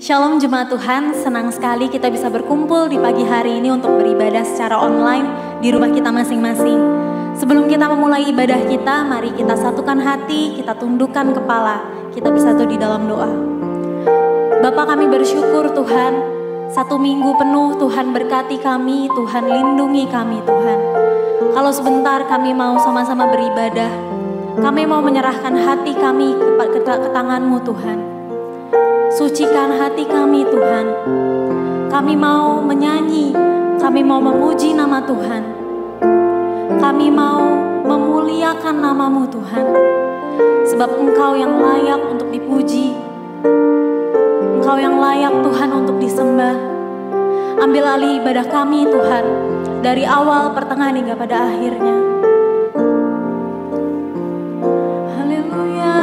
Shalom jemaat Tuhan, senang sekali kita bisa berkumpul di pagi hari ini untuk beribadah secara online di rumah kita masing-masing. Sebelum kita memulai ibadah kita, mari kita satukan hati, kita tundukkan kepala, kita bersatu di dalam doa. Bapa, kami bersyukur Tuhan, 1 minggu penuh Tuhan berkati kami, Tuhan lindungi kami Tuhan. Kalau sebentar kami mau sama-sama beribadah, kami mau menyerahkan hati kami ke tangan-Mu Tuhan. Sucikan hati kami Tuhan. Kami mau menyanyi, kami mau memuji nama Tuhan. Kami mau memuliakan nama-Mu Tuhan. Sebab Engkau yang layak untuk dipuji. Engkau yang layak Tuhan untuk disembah. Ambil alih ibadah kami Tuhan, dari awal, pertengahan hingga pada akhirnya. Haleluya.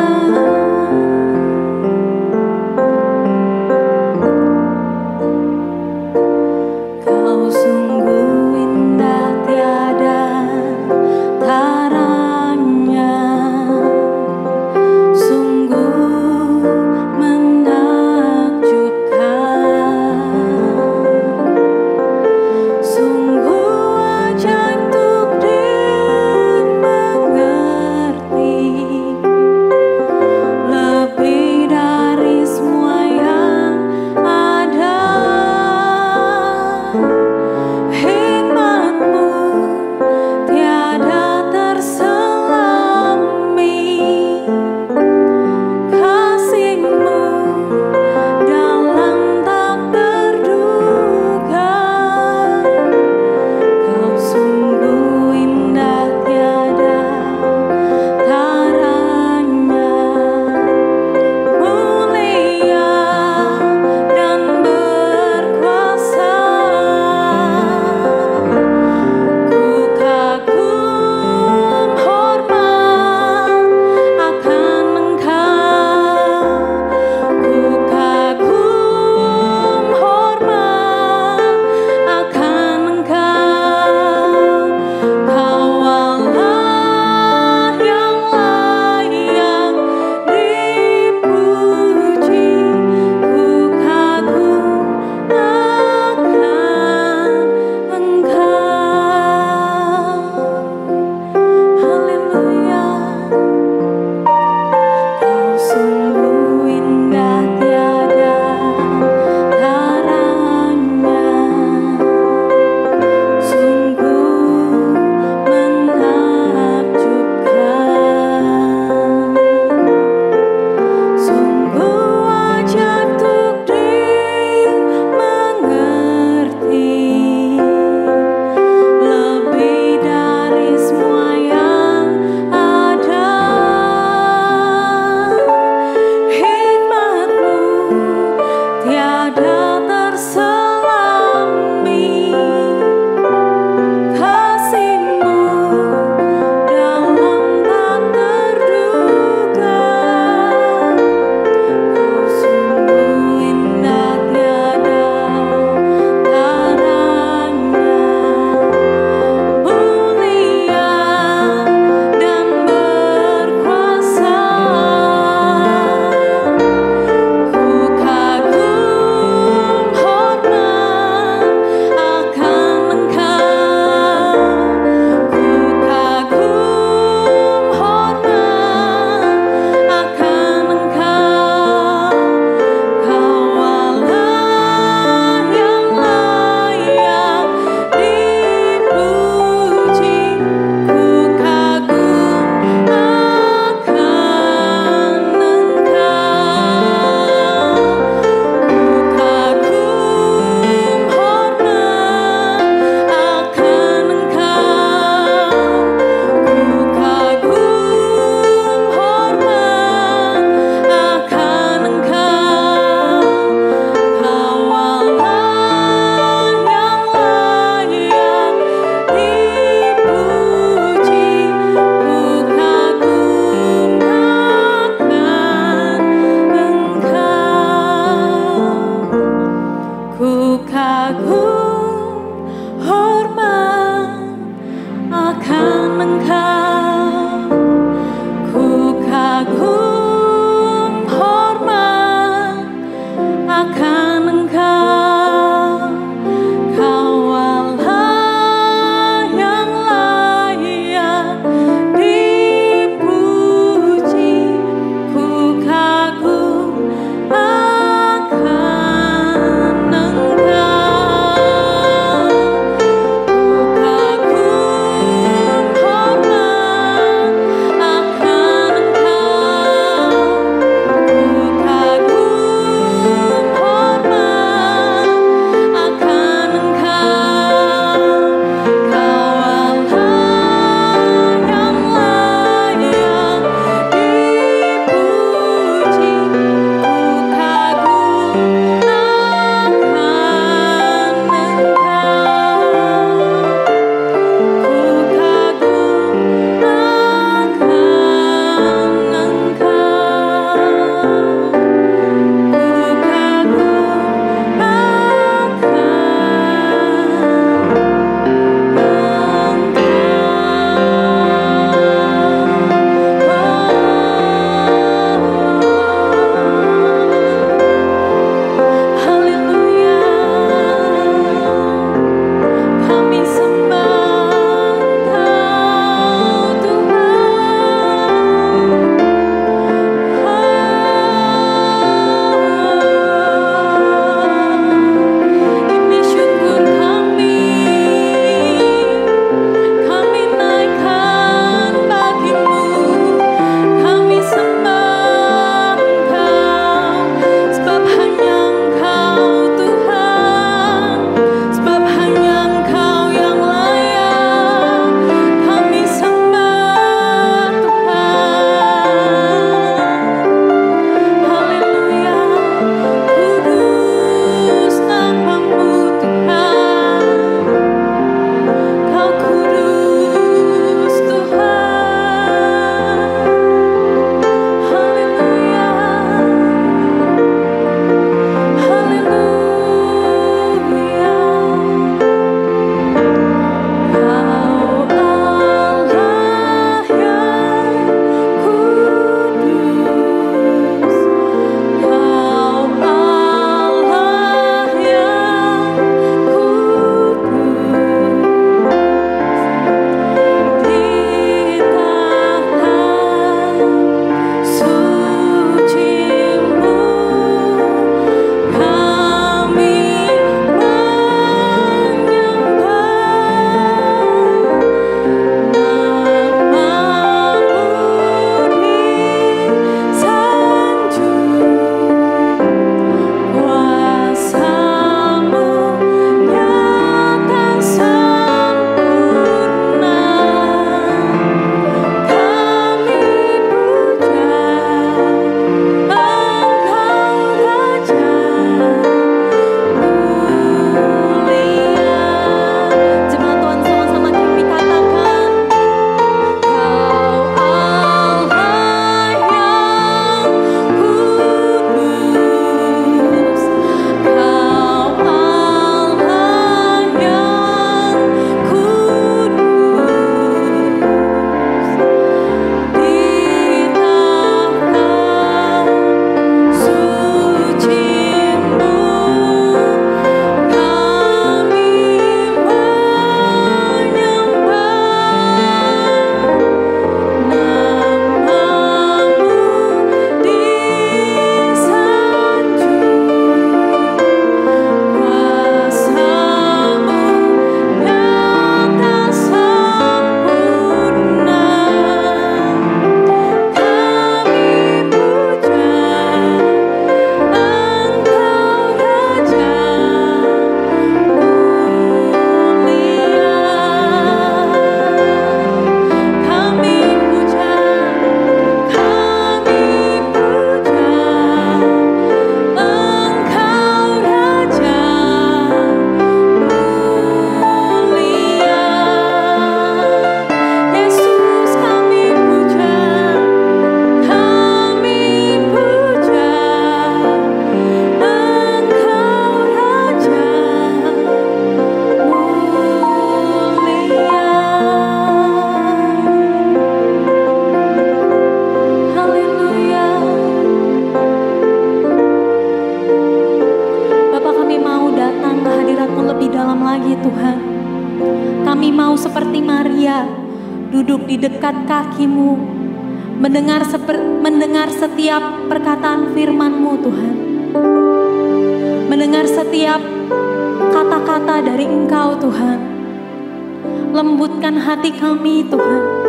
akan Engkau, Kau Allah yang layak dipuji. Ku kagum akan Engkau, ku kagum hormat akan Engkau, ku kagum hormat malam lagi Tuhan. Kami mau seperti Maria, duduk di dekat kaki-Mu, mendengar setiap perkataan firman-Mu Tuhan. Mendengar setiap kata-kata dari Engkau Tuhan. Lembutkan hati kami Tuhan.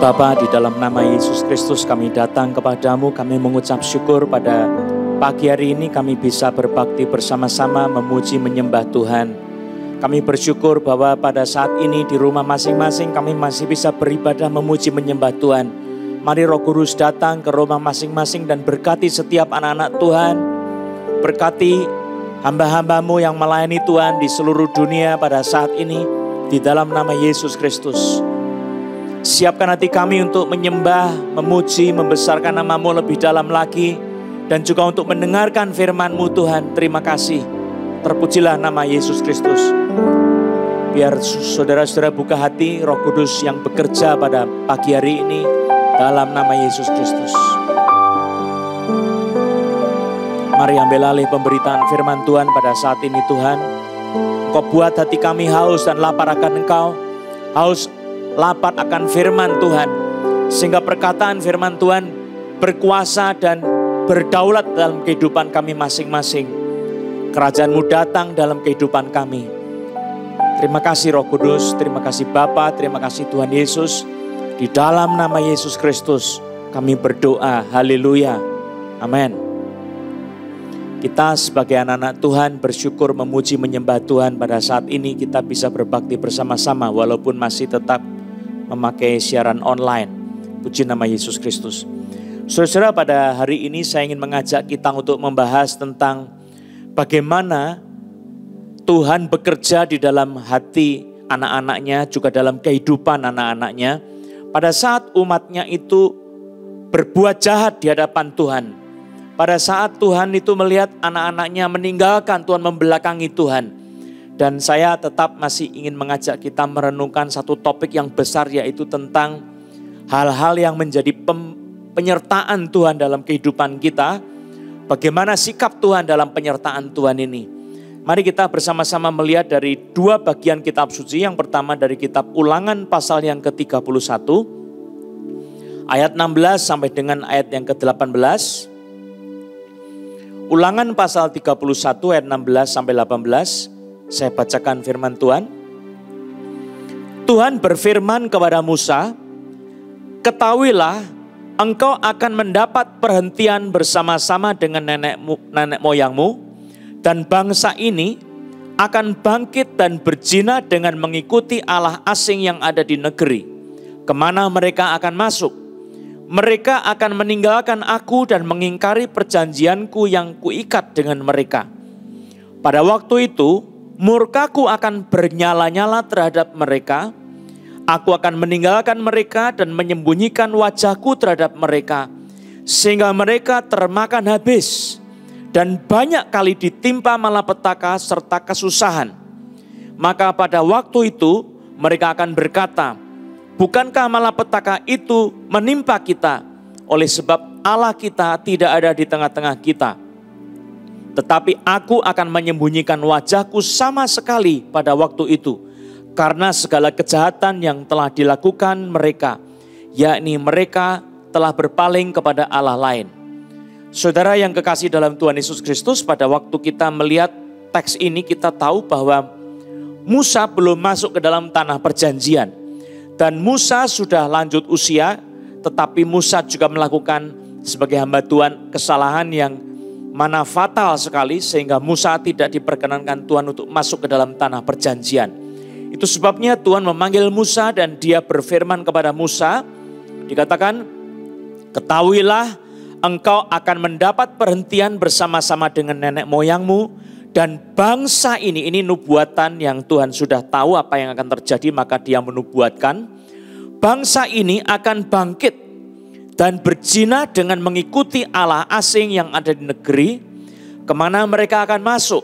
Bapa, di dalam nama Yesus Kristus kami datang kepadamu, kami mengucap syukur pada pagi hari ini kami bisa berbakti bersama-sama memuji menyembah Tuhan. Kami bersyukur bahwa pada saat ini di rumah masing-masing kami masih bisa beribadah memuji menyembah Tuhan. Mari Roh Kudus datang ke rumah masing-masing dan berkati setiap anak-anak Tuhan. Berkati hamba-hambamu yang melayani Tuhan di seluruh dunia pada saat ini di dalam nama Yesus Kristus. Siapkan hati kami untuk menyembah, memuji, membesarkan nama-Mu lebih dalam lagi. Dan juga untuk mendengarkan firman-Mu Tuhan. Terima kasih. Terpujilah nama Yesus Kristus. Biar saudara-saudara buka hati, Roh Kudus yang bekerja pada pagi hari ini dalam nama Yesus Kristus. Mari ambil alih pemberitaan firman Tuhan pada saat ini Tuhan. Engkau buat hati kami haus dan lapar akan Engkau. Haus lapar akan firman Tuhan, sehingga perkataan firman Tuhan berkuasa dan berdaulat dalam kehidupan kami masing-masing. Kerajaan-Mu datang dalam kehidupan kami. Terima kasih Roh Kudus, terima kasih Bapa, terima kasih Tuhan Yesus. Di dalam nama Yesus Kristus kami berdoa, haleluya, amin. Kita sebagai anak-anak Tuhan bersyukur memuji menyembah Tuhan pada saat ini kita bisa berbakti bersama-sama walaupun masih tetap memakai siaran online. Puji nama Yesus Kristus. Saudara, pada hari ini saya ingin mengajak kita untuk membahas tentang bagaimana Tuhan bekerja di dalam hati anak-anaknya, juga dalam kehidupan anak-anaknya. Pada saat umatnya itu berbuat jahat di hadapan Tuhan. Pada saat Tuhan itu melihat anak-anaknya meninggalkan Tuhan, membelakangi Tuhan. Dan saya tetap masih ingin mengajak kita merenungkan satu topik yang besar, yaitu tentang hal-hal yang menjadi penyertaan Tuhan dalam kehidupan kita. Bagaimana sikap Tuhan dalam penyertaan Tuhan ini. Mari kita bersama-sama melihat dari dua bagian kitab suci. Yang pertama dari kitab Ulangan pasal yang ke-31. Ayat 16 sampai dengan ayat yang ke-18. Ulangan pasal 31 ayat 16 sampai 18. Saya bacakan firman Tuhan. Tuhan berfirman kepada Musa, "Ketahuilah, engkau akan mendapat perhentian bersama-sama dengan nenek moyangmu, dan bangsa ini akan bangkit dan berzina dengan mengikuti allah asing yang ada di negeri. Kemana mereka akan masuk? Mereka akan meninggalkan aku dan mengingkari perjanjianku yang kuikat dengan mereka. Pada waktu itu, murkaku akan bernyala-nyala terhadap mereka. Aku akan meninggalkan mereka dan menyembunyikan wajahku terhadap mereka, sehingga mereka termakan habis dan banyak kali ditimpa malapetaka serta kesusahan. Maka pada waktu itu mereka akan berkata, bukankah malapetaka itu menimpa kita oleh sebab Allah kita tidak ada di tengah-tengah kita? Tetapi aku akan menyembunyikan wajahku sama sekali pada waktu itu, karena segala kejahatan yang telah dilakukan mereka, yakni mereka telah berpaling kepada Allah lain." Saudara yang kekasih dalam Tuhan Yesus Kristus, pada waktu kita melihat teks ini kita tahu bahwa Musa belum masuk ke dalam tanah perjanjian. Dan Musa sudah lanjut usia, tetapi Musa juga melakukan sebagai hamba Tuhan kesalahan yang mana fatal sekali, sehingga Musa tidak diperkenankan Tuhan untuk masuk ke dalam tanah perjanjian. Itu sebabnya Tuhan memanggil Musa dan dia berfirman kepada Musa, dikatakan, "Ketahuilah, engkau akan mendapat perhentian bersama-sama dengan nenek moyangmu, dan bangsa ini nubuatan yang Tuhan sudah tahu apa yang akan terjadi, maka dia menubuatkan. Bangsa ini akan bangkit dan berzina dengan mengikuti allah asing yang ada di negeri. Kemana mereka akan masuk?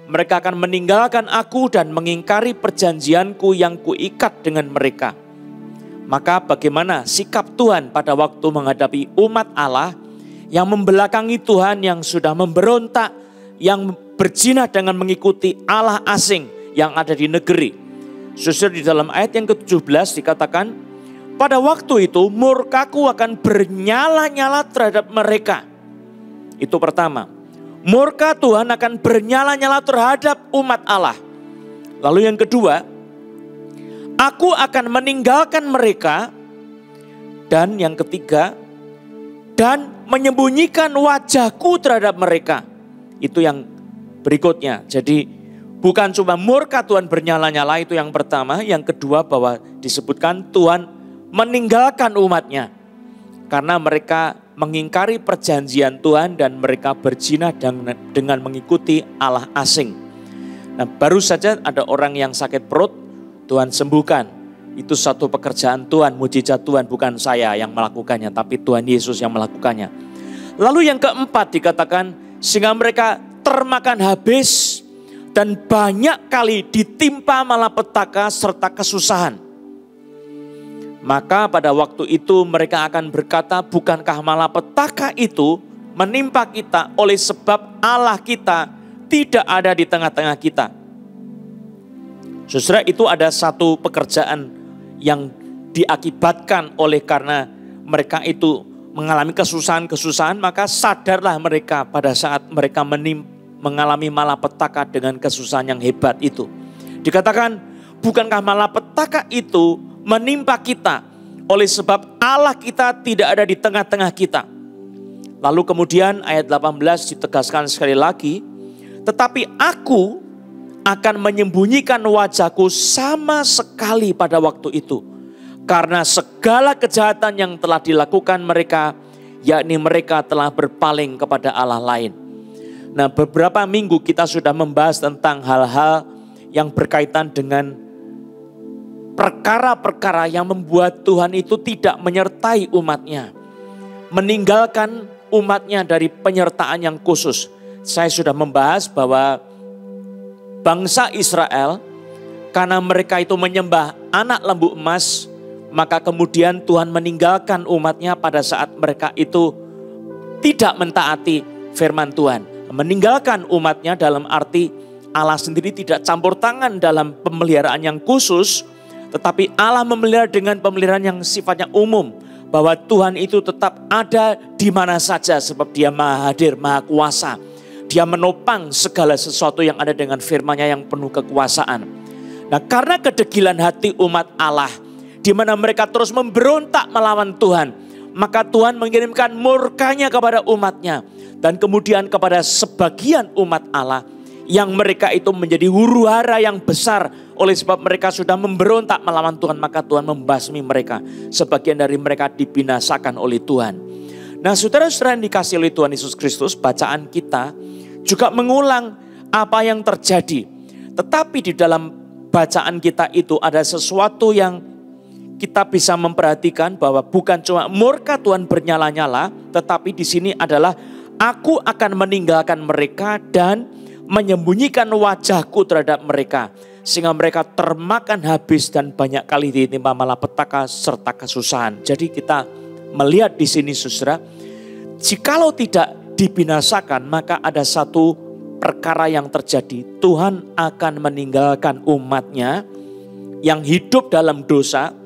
Mereka akan meninggalkan aku dan mengingkari perjanjianku yang kuikat dengan mereka." Maka bagaimana sikap Tuhan pada waktu menghadapi umat Allah yang membelakangi Tuhan, yang sudah memberontak, yang berzina dengan mengikuti allah asing yang ada di negeri. Saudara, di dalam ayat yang ke-17 dikatakan, pada waktu itu murkaku akan bernyala-nyala terhadap mereka. Itu pertama. Murka Tuhan akan bernyala-nyala terhadap umat Allah. Lalu yang kedua, aku akan meninggalkan mereka. Dan yang ketiga, dan menyembunyikan wajahku terhadap mereka. Itu yang berikutnya. Jadi bukan cuma murka Tuhan bernyala-nyala, itu yang pertama. Yang kedua, bahwa disebutkan Tuhan meninggalkan umatnya. Karena mereka mengingkari perjanjian Tuhan dan mereka berzina dengan mengikuti allah asing. Nah, baru saja ada orang yang sakit perut, Tuhan sembuhkan. Itu satu pekerjaan Tuhan, mujizat Tuhan, bukan saya yang melakukannya, tapi Tuhan Yesus yang melakukannya. Lalu yang keempat dikatakan, sehingga mereka termakan habis dan banyak kali ditimpa malapetaka serta kesusahan. Maka pada waktu itu mereka akan berkata, bukankah malapetaka itu menimpa kita oleh sebab Allah kita tidak ada di tengah-tengah kita? Saudara, itu ada satu pekerjaan yang diakibatkan oleh karena mereka itu mengalami kesusahan-kesusahan, maka sadarlah mereka pada saat mereka mengalami malapetaka dengan kesusahan yang hebat itu. Dikatakan, bukankah malapetaka itu menimpa kita oleh sebab Allah kita tidak ada di tengah-tengah kita? Lalu kemudian ayat 18 ditegaskan sekali lagi, tetapi aku akan menyembunyikan wajahku sama sekali pada waktu itu. Karena segala kejahatan yang telah dilakukan mereka, yakni mereka telah berpaling kepada Allah lain. Nah, beberapa minggu kita sudah membahas tentang hal-hal yang berkaitan dengan perkara-perkara yang membuat Tuhan itu tidak menyertai umatnya, meninggalkan umatnya dari penyertaan yang khusus. Saya sudah membahas bahwa bangsa Israel, karena mereka itu menyembah anak lembu emas, maka kemudian Tuhan meninggalkan umatnya pada saat mereka itu tidak mentaati firman Tuhan. Meninggalkan umatnya dalam arti Allah sendiri tidak campur tangan dalam pemeliharaan yang khusus, tetapi Allah memelihara dengan pemeliharaan yang sifatnya umum. Bahwa Tuhan itu tetap ada di mana saja sebab Dia Maha Hadir, Maha Kuasa. Dia menopang segala sesuatu yang ada dengan firman-Nya yang penuh kekuasaan. Nah, karena kedegilan hati umat Allah, di mana mereka terus memberontak melawan Tuhan, maka Tuhan mengirimkan murka-Nya kepada umatnya. Dan kemudian kepada sebagian umat Allah, yang mereka itu menjadi huru-hara yang besar oleh sebab mereka sudah memberontak melawan Tuhan, maka Tuhan membasmi mereka. Sebagian dari mereka dibinasakan oleh Tuhan. Nah, saudara-saudara yang dikasihi oleh Tuhan Yesus Kristus, bacaan kita juga mengulang apa yang terjadi. Tetapi di dalam bacaan kita itu ada sesuatu yang kita bisa memperhatikan, bahwa bukan cuma murka Tuhan bernyala-nyala, tetapi di sini adalah aku akan meninggalkan mereka dan menyembunyikan wajahku terhadap mereka, sehingga mereka termakan habis dan banyak kali ditimpa malapetaka serta kesusahan. Jadi kita melihat di sini, saudara, jikalau tidak dibinasakan, maka ada satu perkara yang terjadi. Tuhan akan meninggalkan umatnya yang hidup dalam dosa,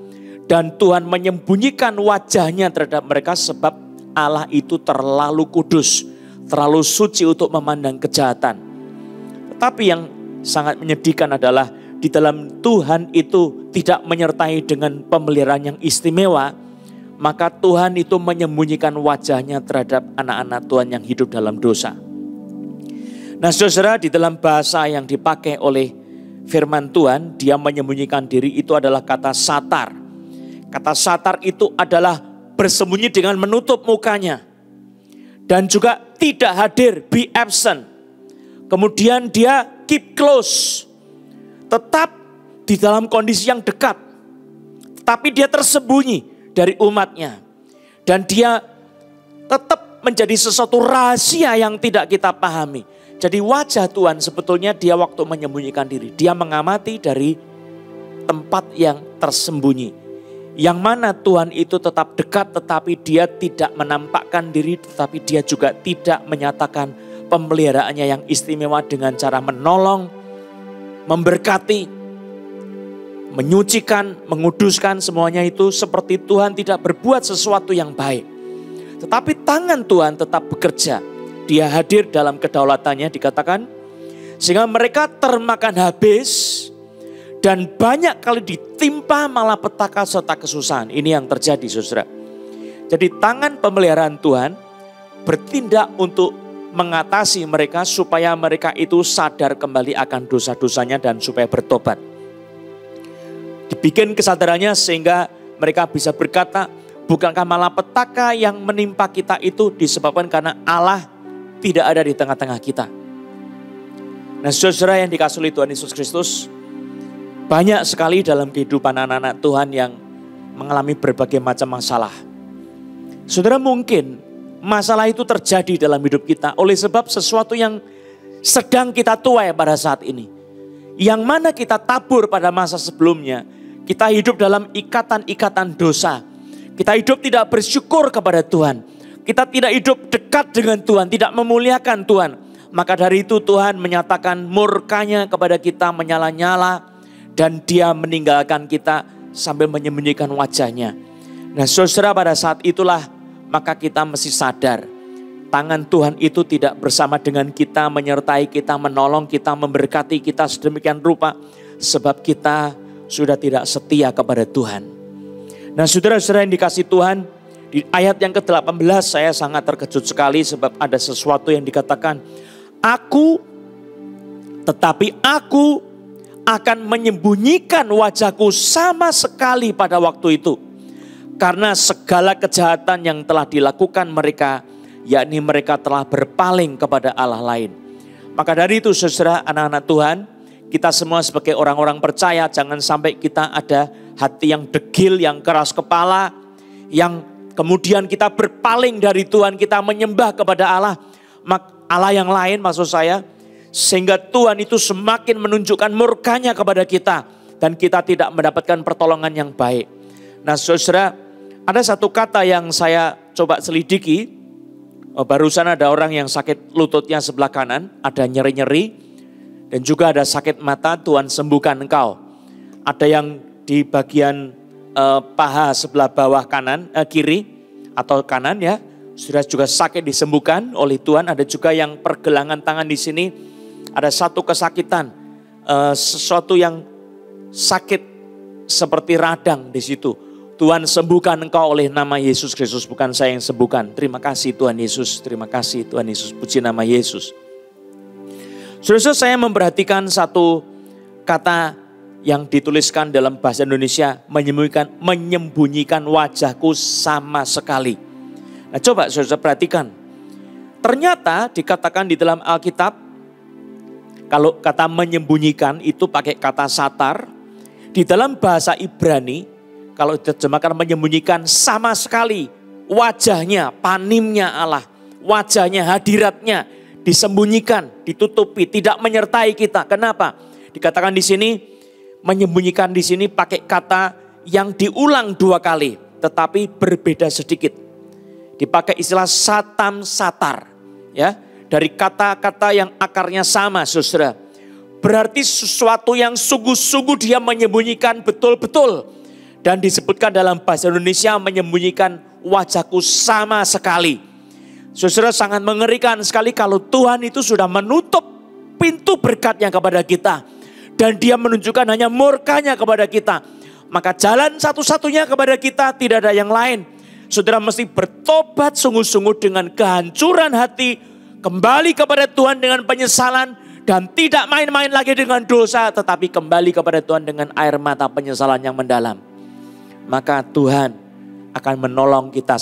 dan Tuhan menyembunyikan wajahnya terhadap mereka sebab Allah itu terlalu kudus, terlalu suci untuk memandang kejahatan. Tetapi yang sangat menyedihkan adalah di dalam Tuhan itu tidak menyertai dengan pemeliharaan yang istimewa, maka Tuhan itu menyembunyikan wajahnya terhadap anak-anak Tuhan yang hidup dalam dosa. Nah, saudara, di dalam bahasa yang dipakai oleh firman Tuhan, Dia menyembunyikan diri, itu adalah kata satar. Kata satar itu adalah bersembunyi dengan menutup mukanya. Dan juga tidak hadir, be absent. Kemudian Dia keep close, tetap di dalam kondisi yang dekat, tapi Dia tersembunyi dari umatnya. Dan Dia tetap menjadi sesuatu rahasia yang tidak kita pahami. Jadi wajah Tuhan sebetulnya Dia waktu menyembunyikan diri, Dia mengamati dari tempat yang tersembunyi. Yang mana Tuhan itu tetap dekat, tetapi Dia tidak menampakkan diri, tetapi Dia juga tidak menyatakan pemeliharaannya yang istimewa dengan cara menolong, memberkati, menyucikan, menguduskan, semuanya itu seperti Tuhan tidak berbuat sesuatu yang baik. Tetapi tangan Tuhan tetap bekerja. Dia hadir dalam kedaulatannya, dikatakan, sehingga mereka termakan habis dan banyak kali ditimpa malapetaka serta kesusahan. Ini yang terjadi, saudara. Jadi tangan pemeliharaan Tuhan bertindak untuk mengatasi mereka supaya mereka itu sadar kembali akan dosa-dosanya dan supaya bertobat. Dibikin kesadarannya sehingga mereka bisa berkata, bukankah malapetaka yang menimpa kita itu disebabkan karena Allah tidak ada di tengah-tengah kita. Nah, saudara yang dikasihi oleh Tuhan Yesus Kristus, banyak sekali dalam kehidupan anak-anak Tuhan yang mengalami berbagai macam masalah. Saudara, mungkin masalah itu terjadi dalam hidup kita oleh sebab sesuatu yang sedang kita tuai pada saat ini. Yang mana kita tabur pada masa sebelumnya. Kita hidup dalam ikatan-ikatan dosa. Kita hidup tidak bersyukur kepada Tuhan. Kita tidak hidup dekat dengan Tuhan, tidak memuliakan Tuhan. Maka dari itu Tuhan menyatakan murka-Nya kepada kita menyala-nyala. Dan Dia meninggalkan kita sambil menyembunyikan wajah-Nya. Nah, saudara, pada saat itulah maka kita mesti sadar, tangan Tuhan itu tidak bersama dengan kita, menyertai kita, menolong kita, memberkati kita sedemikian rupa. Sebab kita sudah tidak setia kepada Tuhan. Nah, saudara-saudara yang dikasihi Tuhan, di ayat yang ke-18 saya sangat terkejut sekali sebab ada sesuatu yang dikatakan, tetapi aku akan menyembunyikan wajahku sama sekali pada waktu itu. Karena segala kejahatan yang telah dilakukan mereka, yakni mereka telah berpaling kepada Allah lain. Maka dari itu saudara, anak-anak Tuhan, kita semua sebagai orang-orang percaya, jangan sampai kita ada hati yang degil, yang keras kepala, yang kemudian kita berpaling dari Tuhan, kita menyembah kepada Allah yang lain maksud saya. Sehingga Tuhan itu semakin menunjukkan murkanya kepada kita. Dan kita tidak mendapatkan pertolongan yang baik. Nah saudara, ada satu kata yang saya coba selidiki. Barusan ada orang yang sakit lututnya sebelah kanan, ada nyeri-nyeri. Dan juga ada sakit mata, Tuhan sembuhkan engkau. Ada yang di bagian paha sebelah bawah kanan, kiri atau kanan ya. Sudah juga sakit disembuhkan oleh Tuhan. Ada juga yang pergelangan tangan di sini. Ada satu kesakitan, sesuatu yang sakit seperti radang di situ. Tuhan sembuhkan engkau oleh nama Yesus Kristus, bukan saya yang sembuhkan. Terima kasih Tuhan Yesus, terima kasih Tuhan Yesus, puji nama Yesus. Saudara, saya memperhatikan satu kata yang dituliskan dalam bahasa Indonesia, menyembunyikan wajahku sama sekali. Nah coba saudara perhatikan, ternyata dikatakan di dalam Alkitab, kalau kata menyembunyikan itu pakai kata satar, di dalam bahasa Ibrani, kalau diterjemahkan menyembunyikan sama sekali wajahnya, panimnya Allah, wajahnya, hadiratnya disembunyikan, ditutupi, tidak menyertai kita. Kenapa? Dikatakan di sini menyembunyikan di sini pakai kata yang diulang 2 kali, tetapi berbeda sedikit. Dipakai istilah satam satar, ya, dari kata-kata yang akarnya sama, saudara. Berarti sesuatu yang sungguh-sungguh dia menyembunyikan betul-betul. Dan disebutkan dalam bahasa Indonesia menyembunyikan wajahku sama sekali. Saudara, sangat mengerikan sekali kalau Tuhan itu sudah menutup pintu berkatnya kepada kita. Dan dia menunjukkan hanya murkanya kepada kita. Maka jalan satu-satunya kepada kita tidak ada yang lain. Saudara mesti bertobat sungguh-sungguh dengan kehancuran hati. Kembali kepada Tuhan dengan penyesalan. Dan tidak main-main lagi dengan dosa. Tetapi kembali kepada Tuhan dengan air mata penyesalan yang mendalam. Maka Tuhan akan menolong kita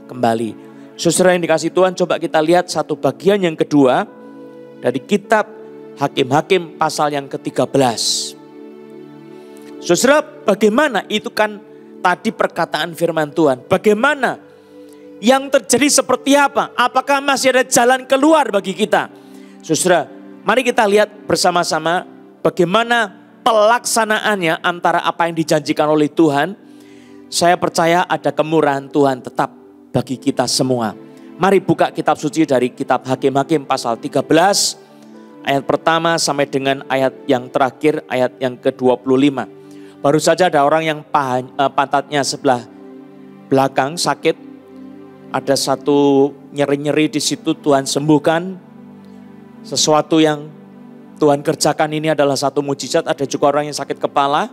kembali. Saudara yang dikasih Tuhan, coba kita lihat satu bagian yang kedua dari kitab Hakim-Hakim pasal yang ke-13. Saudara, bagaimana itu kan tadi perkataan firman Tuhan. Bagaimana yang terjadi seperti apa? Apakah masih ada jalan keluar bagi kita? Saudara, mari kita lihat bersama-sama bagaimana pelaksanaannya antara apa yang dijanjikan oleh Tuhan. Saya percaya ada kemurahan Tuhan tetap bagi kita semua. Mari buka kitab suci dari kitab Hakim-Hakim pasal 13 ayat pertama sampai dengan ayat yang terakhir, ayat yang ke-25. Baru saja ada orang yang pantatnya sebelah belakang sakit. Ada satu nyeri-nyeri di situ, Tuhan sembuhkan. Sesuatu yang Tuhan kerjakan ini adalah satu mujizat. Ada juga orang yang sakit kepala,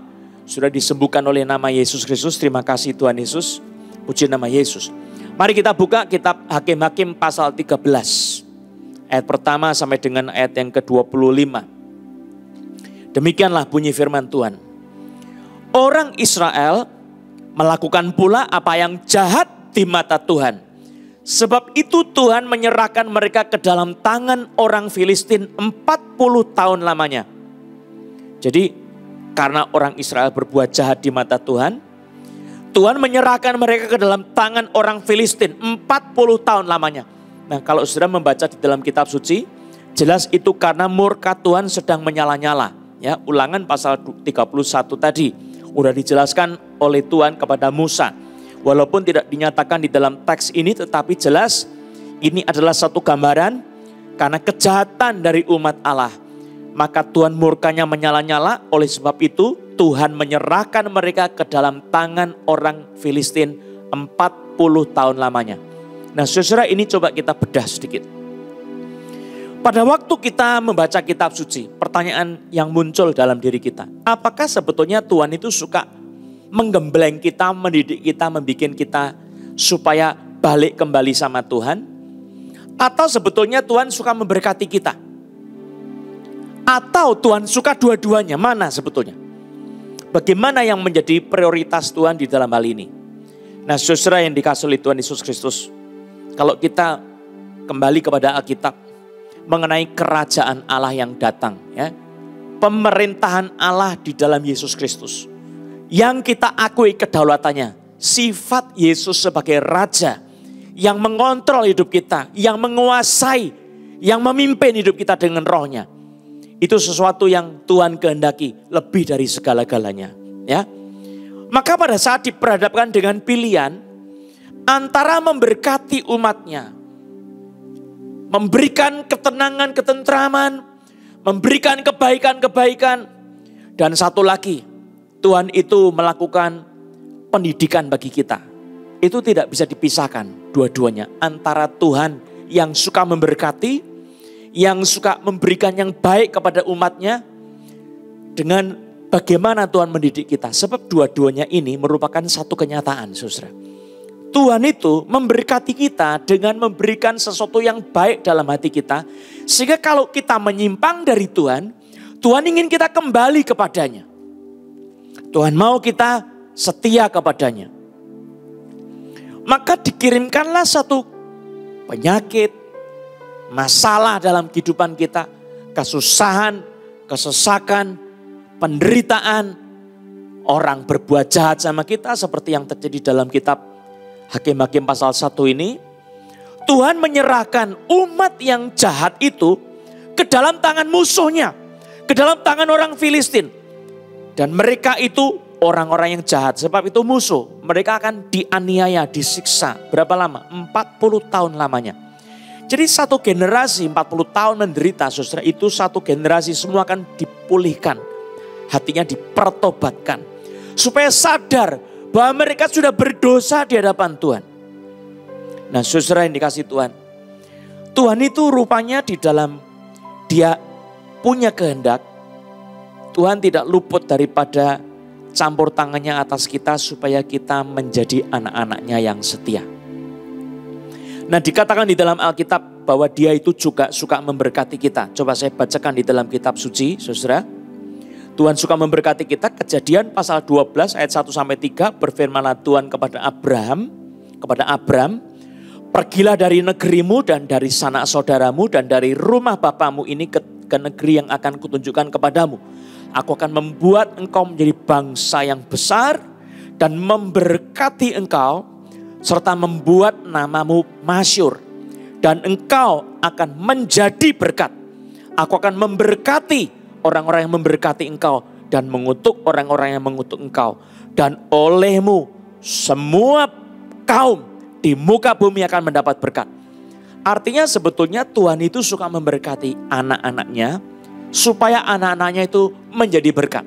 sudah disembuhkan oleh nama Yesus Kristus. Terima kasih Tuhan Yesus, puji nama Yesus. Mari kita buka kitab Hakim-Hakim pasal 13. Ayat pertama sampai dengan ayat yang ke-25. Demikianlah bunyi firman Tuhan. Orang Israel melakukan pula apa yang jahat di mata Tuhan. Sebab itu Tuhan menyerahkan mereka ke dalam tangan orang Filistin 40 tahun lamanya. Jadi karena orang Israel berbuat jahat di mata Tuhan, Tuhan menyerahkan mereka ke dalam tangan orang Filistin 40 tahun lamanya. Nah kalau saudara membaca di dalam kitab suci, jelas itu karena murka Tuhan sedang menyala-nyala. Ya, Ulangan pasal 31 tadi udah dijelaskan oleh Tuhan kepada Musa. Walaupun tidak dinyatakan di dalam teks ini, tetapi jelas ini adalah satu gambaran karena kejahatan dari umat Allah. Maka Tuhan murkanya menyala-nyala, oleh sebab itu Tuhan menyerahkan mereka ke dalam tangan orang Filistin 40 tahun lamanya. Nah saudara, ini coba kita bedah sedikit. Pada waktu kita membaca kitab suci, pertanyaan yang muncul dalam diri kita. Apakah sebetulnya Tuhan itu suka menggembleng kita, mendidik kita, membuat kita supaya balik kembali sama Tuhan? Atau sebetulnya Tuhan suka memberkati kita? Atau Tuhan suka dua-duanya? Mana sebetulnya? Bagaimana yang menjadi prioritas Tuhan di dalam hal ini? Nah, saudara yang dikasihi oleh Tuhan Yesus Kristus, kalau kita kembali kepada Alkitab mengenai kerajaan Allah yang datang, ya, pemerintahan Allah di dalam Yesus Kristus, yang kita akui kedaulatannya, sifat Yesus sebagai Raja yang mengontrol hidup kita, yang menguasai, yang memimpin hidup kita dengan rohnya. Itu sesuatu yang Tuhan kehendaki lebih dari segala-galanya. Ya. Maka pada saat diperhadapkan dengan pilihan antara memberkati umatnya, memberikan ketenangan, ketentraman, memberikan kebaikan-kebaikan, dan satu lagi, Tuhan itu melakukan pendidikan bagi kita. Itu tidak bisa dipisahkan dua-duanya. Antara Tuhan yang suka memberkati, yang suka memberikan yang baik kepada umatnya, dengan bagaimana Tuhan mendidik kita. Sebab dua-duanya ini merupakan satu kenyataan, saudara. Tuhan itu memberkati kita dengan memberikan sesuatu yang baik dalam hati kita. Sehingga kalau kita menyimpang dari Tuhan, Tuhan ingin kita kembali kepadanya. Tuhan mau kita setia kepadanya. Maka dikirimkanlah satu penyakit, masalah dalam kehidupan kita, kesusahan, kesesakan, penderitaan, orang berbuat jahat sama kita seperti yang terjadi dalam kitab Hakim-Hakim pasal 1 ini. Tuhan menyerahkan umat yang jahat itu ke dalam tangan musuhnya, ke dalam tangan orang Filistin. Dan mereka itu orang-orang yang jahat, sebab itu musuh. Mereka akan dianiaya, disiksa. Berapa lama? 40 tahun lamanya. Jadi satu generasi 40 tahun menderita, saudara, itu satu generasi semua akan dipulihkan. Hatinya dipertobatkan. Supaya sadar bahwa mereka sudah berdosa di hadapan Tuhan. Nah, saudara yang dikasihi Tuhan. Tuhan itu rupanya di dalam dia punya kehendak. Tuhan tidak luput daripada campur tangannya atas kita supaya kita menjadi anak-anaknya yang setia. Nah, dikatakan di dalam Alkitab bahwa dia itu juga suka memberkati kita. Coba saya bacakan di dalam kitab suci, saudara. Tuhan suka memberkati kita. Kejadian pasal 12 ayat 1-3 berfirmanlah Tuhan kepada Abraham. Pergilah dari negerimu dan dari sanak saudaramu dan dari rumah bapamu ini ke negeri yang akan kutunjukkan kepadamu. Aku akan membuat engkau menjadi bangsa yang besar dan memberkati engkau, serta membuat namamu masyhur, dan engkau akan menjadi berkat. Aku akan memberkati orang-orang yang memberkati engkau dan mengutuk orang-orang yang mengutuk engkau. Dan olehmu semua kaum di muka bumi akan mendapat berkat. Artinya sebetulnya Tuhan itu suka memberkati anak-anaknya supaya anak-anaknya itu menjadi berkat.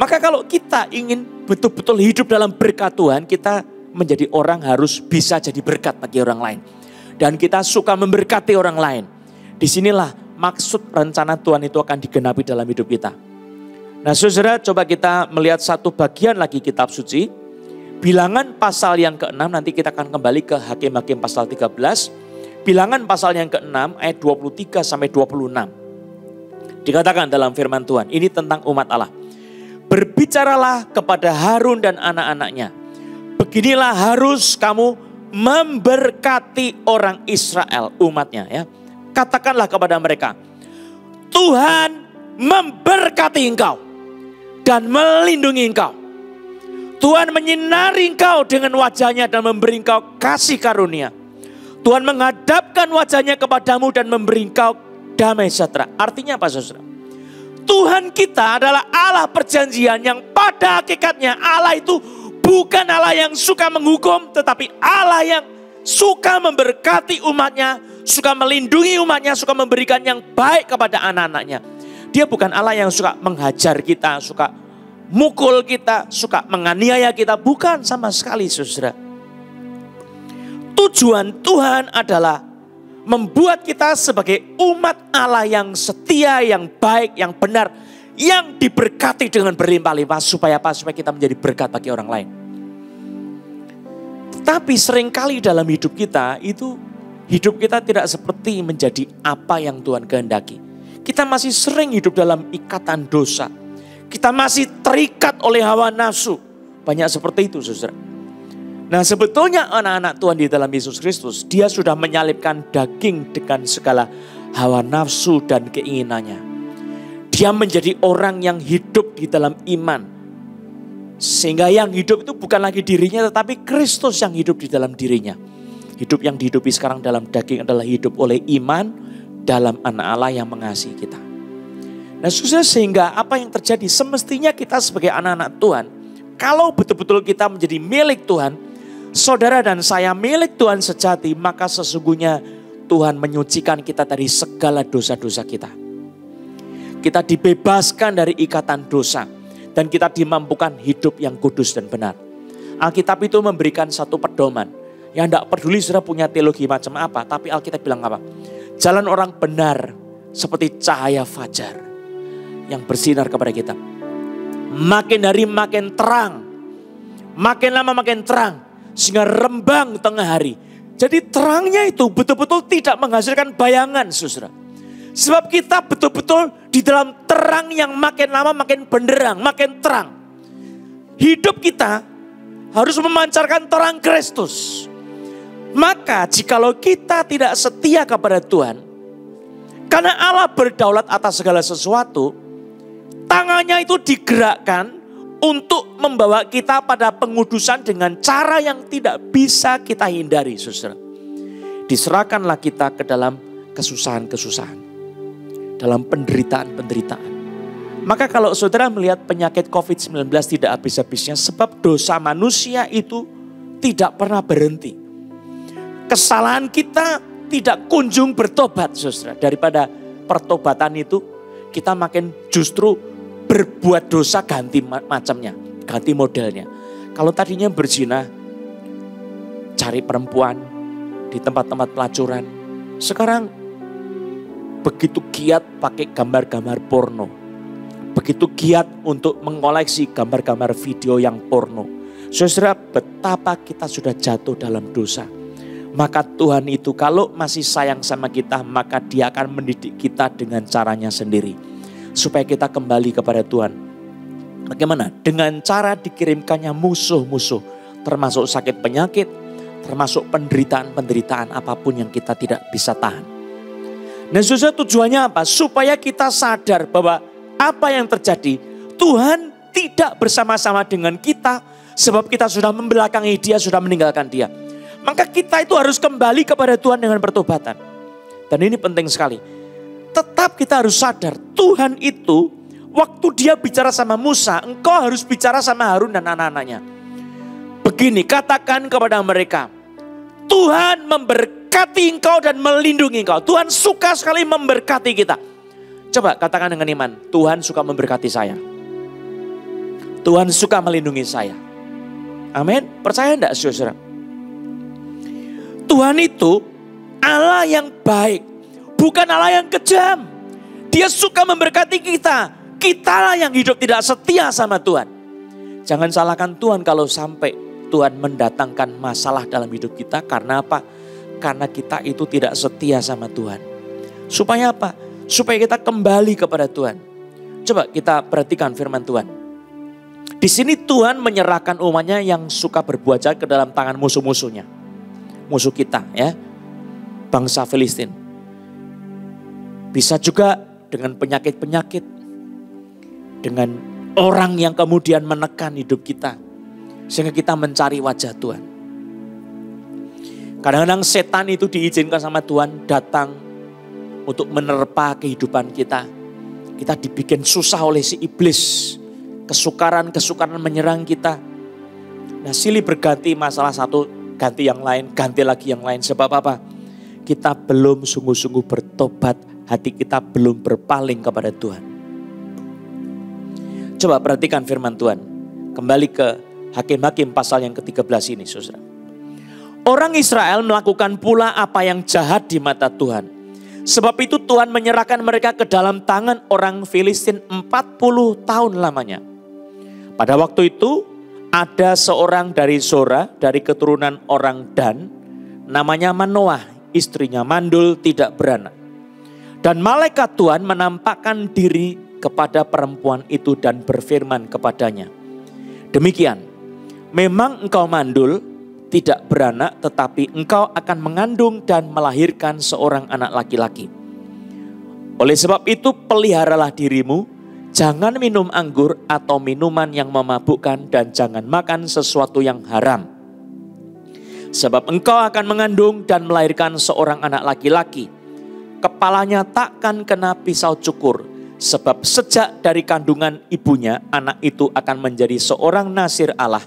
Maka kalau kita ingin betul-betul hidup dalam berkat Tuhan, kita menjadi orang harus bisa jadi berkat bagi orang lain. Dan kita suka memberkati orang lain. Disinilah maksud rencana Tuhan itu akan digenapi dalam hidup kita. Nah, saudara, coba kita melihat satu bagian lagi kitab suci. Bilangan pasal yang ke-6, nanti kita akan kembali ke Hakim-Hakim pasal 13. Bilangan pasal yang ke-6 ayat 23-26. Dikatakan dalam firman Tuhan, ini tentang umat Allah. Berbicaralah kepada Harun dan anak-anaknya. Beginilah harus kamu memberkati orang Israel, umatnya, ya. Katakanlah kepada mereka, Tuhan memberkati engkau dan melindungi engkau. Tuhan menyinari engkau dengan wajahnya dan memberi engkau kasih karunia. Tuhan menghadapkan wajahnya kepadamu dan memberi engkau damai sejahtera. Artinya apa, saudara? Tuhan kita adalah Allah perjanjian yang pada hakikatnya Allah itu bukan Allah yang suka menghukum, tetapi Allah yang suka memberkati umatnya, suka melindungi umatnya, suka memberikan yang baik kepada anak-anaknya. Dia bukan Allah yang suka menghajar kita, suka mukul kita, suka menganiaya kita. Bukan sama sekali, saudara. Tujuan Tuhan adalah membuat kita sebagai umat Allah yang setia, yang baik, yang benar, yang diberkati dengan berlimpah-limpah. Supaya apa? Supaya kita menjadi berkat bagi orang lain. Tapi seringkali dalam hidup kita itu, hidup kita tidak seperti menjadi apa yang Tuhan kehendaki. Kita masih sering hidup dalam ikatan dosa. Kita masih terikat oleh hawa nafsu. Banyak seperti itu, saudara. Nah, sebetulnya anak-anak Tuhan di dalam Yesus Kristus, dia sudah menyalipkan daging dengan segala hawa nafsu dan keinginannya. Dia menjadi orang yang hidup di dalam iman. Sehingga yang hidup itu bukan lagi dirinya, tetapi Kristus yang hidup di dalam dirinya. Hidup yang dihidupi sekarang dalam daging adalah hidup oleh iman dalam anak Allah yang mengasihi kita. Nah, susah, sehingga apa yang terjadi? Semestinya kita sebagai anak-anak Tuhan, kalau betul-betul kita menjadi milik Tuhan, saudara dan saya milik Tuhan sejati, maka sesungguhnya Tuhan menyucikan kita dari segala dosa-dosa kita. Kita dibebaskan dari ikatan dosa. Dan kita dimampukan hidup yang kudus dan benar. Alkitab itu memberikan satu pedoman. Yang tidak peduli saudara punya teologi macam apa. Tapi Alkitab bilang apa? Jalan orang benar seperti cahaya fajar yang bersinar kepada kita. Makin hari makin terang. Makin lama makin terang. Sehingga rembang tengah hari. Jadi terangnya itu betul-betul tidak menghasilkan bayangan, saudara. Sebab kita betul-betul di dalam terang yang makin lama makin benderang, makin terang. Hidup kita harus memancarkan terang Kristus. Maka jikalau kita tidak setia kepada Tuhan, karena Allah berdaulat atas segala sesuatu, tangannya itu digerakkan untuk membawa kita pada pengudusan dengan cara yang tidak bisa kita hindari, saudara. Diserahkanlah kita ke dalam kesusahan-kesusahan, dalam penderitaan-penderitaan. Maka kalau saudara melihat penyakit COVID-19 tidak habis-habisnya, sebab dosa manusia itu tidak pernah berhenti. Kesalahan kita tidak kunjung bertobat, saudara. Daripada pertobatan itu, kita makin justru berbuat dosa ganti macamnya, ganti modelnya. Kalau tadinya berzina, cari perempuan di tempat-tempat pelacuran, sekarang begitu giat pakai gambar-gambar porno. Begitu giat untuk mengoleksi gambar-gambar video yang porno. Saudara, betapa kita sudah jatuh dalam dosa. Maka Tuhan itu kalau masih sayang sama kita, maka Dia akan mendidik kita dengan caranya sendiri. Supaya kita kembali kepada Tuhan. Bagaimana? Dengan cara dikirimkannya musuh-musuh. Termasuk sakit penyakit, termasuk penderitaan-penderitaan apapun yang kita tidak bisa tahan. Nah, saudara, tujuannya apa? Supaya kita sadar bahwa apa yang terjadi, Tuhan tidak bersama-sama dengan kita. Sebab kita sudah membelakangi Dia, sudah meninggalkan Dia. Maka kita itu harus kembali kepada Tuhan dengan pertobatan. Dan ini penting sekali. Tetap kita harus sadar, Tuhan itu waktu Dia bicara sama Musa, engkau harus bicara sama Harun dan anak-anaknya. Begini, katakan kepada mereka, Tuhan memberkati engkau dan melindungi engkau. Tuhan suka sekali memberkati kita. Coba katakan dengan iman, Tuhan suka memberkati saya. Tuhan suka melindungi saya. Amin. Percaya enggak, saudara? Tuhan itu Allah yang baik, bukan Allah yang kejam. Dia suka memberkati kita. Kitalah yang hidup tidak setia sama Tuhan. Jangan salahkan Tuhan kalau sampai Tuhan mendatangkan masalah dalam hidup kita. Karena apa? Karena kita itu tidak setia sama Tuhan. Supaya apa? Supaya kita kembali kepada Tuhan. Coba kita perhatikan firman Tuhan. Di sini Tuhan menyerahkan umatnya yang suka berbuat jahat ke dalam tangan musuh-musuhnya. Musuh kita, ya, bangsa Filistin. Bisa juga dengan penyakit-penyakit, dengan orang yang kemudian menekan hidup kita, sehingga kita mencari wajah Tuhan. Kadang-kadang setan itu diizinkan sama Tuhan datang untuk menerpa kehidupan kita. Kita dibikin susah oleh si iblis, kesukaran-kesukaran menyerang kita. Nah, silih berganti, masalah satu ganti yang lain, ganti lagi yang lain. Sebab apa? Kita belum sungguh-sungguh bertobat, hati kita belum berpaling kepada Tuhan. Coba perhatikan firman Tuhan. Kembali ke Hakim-Hakim pasal yang ke-13 ini, saudara. Orang Israel melakukan pula apa yang jahat di mata Tuhan. Sebab itu Tuhan menyerahkan mereka ke dalam tangan orang Filistin 40 tahun lamanya. Pada waktu itu ada seorang dari Zora, dari keturunan orang Dan, namanya Manoah, istrinya mandul tidak beranak. Dan malaikat Tuhan menampakkan diri kepada perempuan itu dan berfirman kepadanya, demikian, memang engkau mandul tidak beranak, tetapi engkau akan mengandung dan melahirkan seorang anak laki-laki. Oleh sebab itu peliharalah dirimu, jangan minum anggur atau minuman yang memabukkan, dan jangan makan sesuatu yang haram. Sebab engkau akan mengandung dan melahirkan seorang anak laki-laki. Kepalanya takkan kena pisau cukur, sebab sejak dari kandungan ibunya anak itu akan menjadi seorang nazir Allah.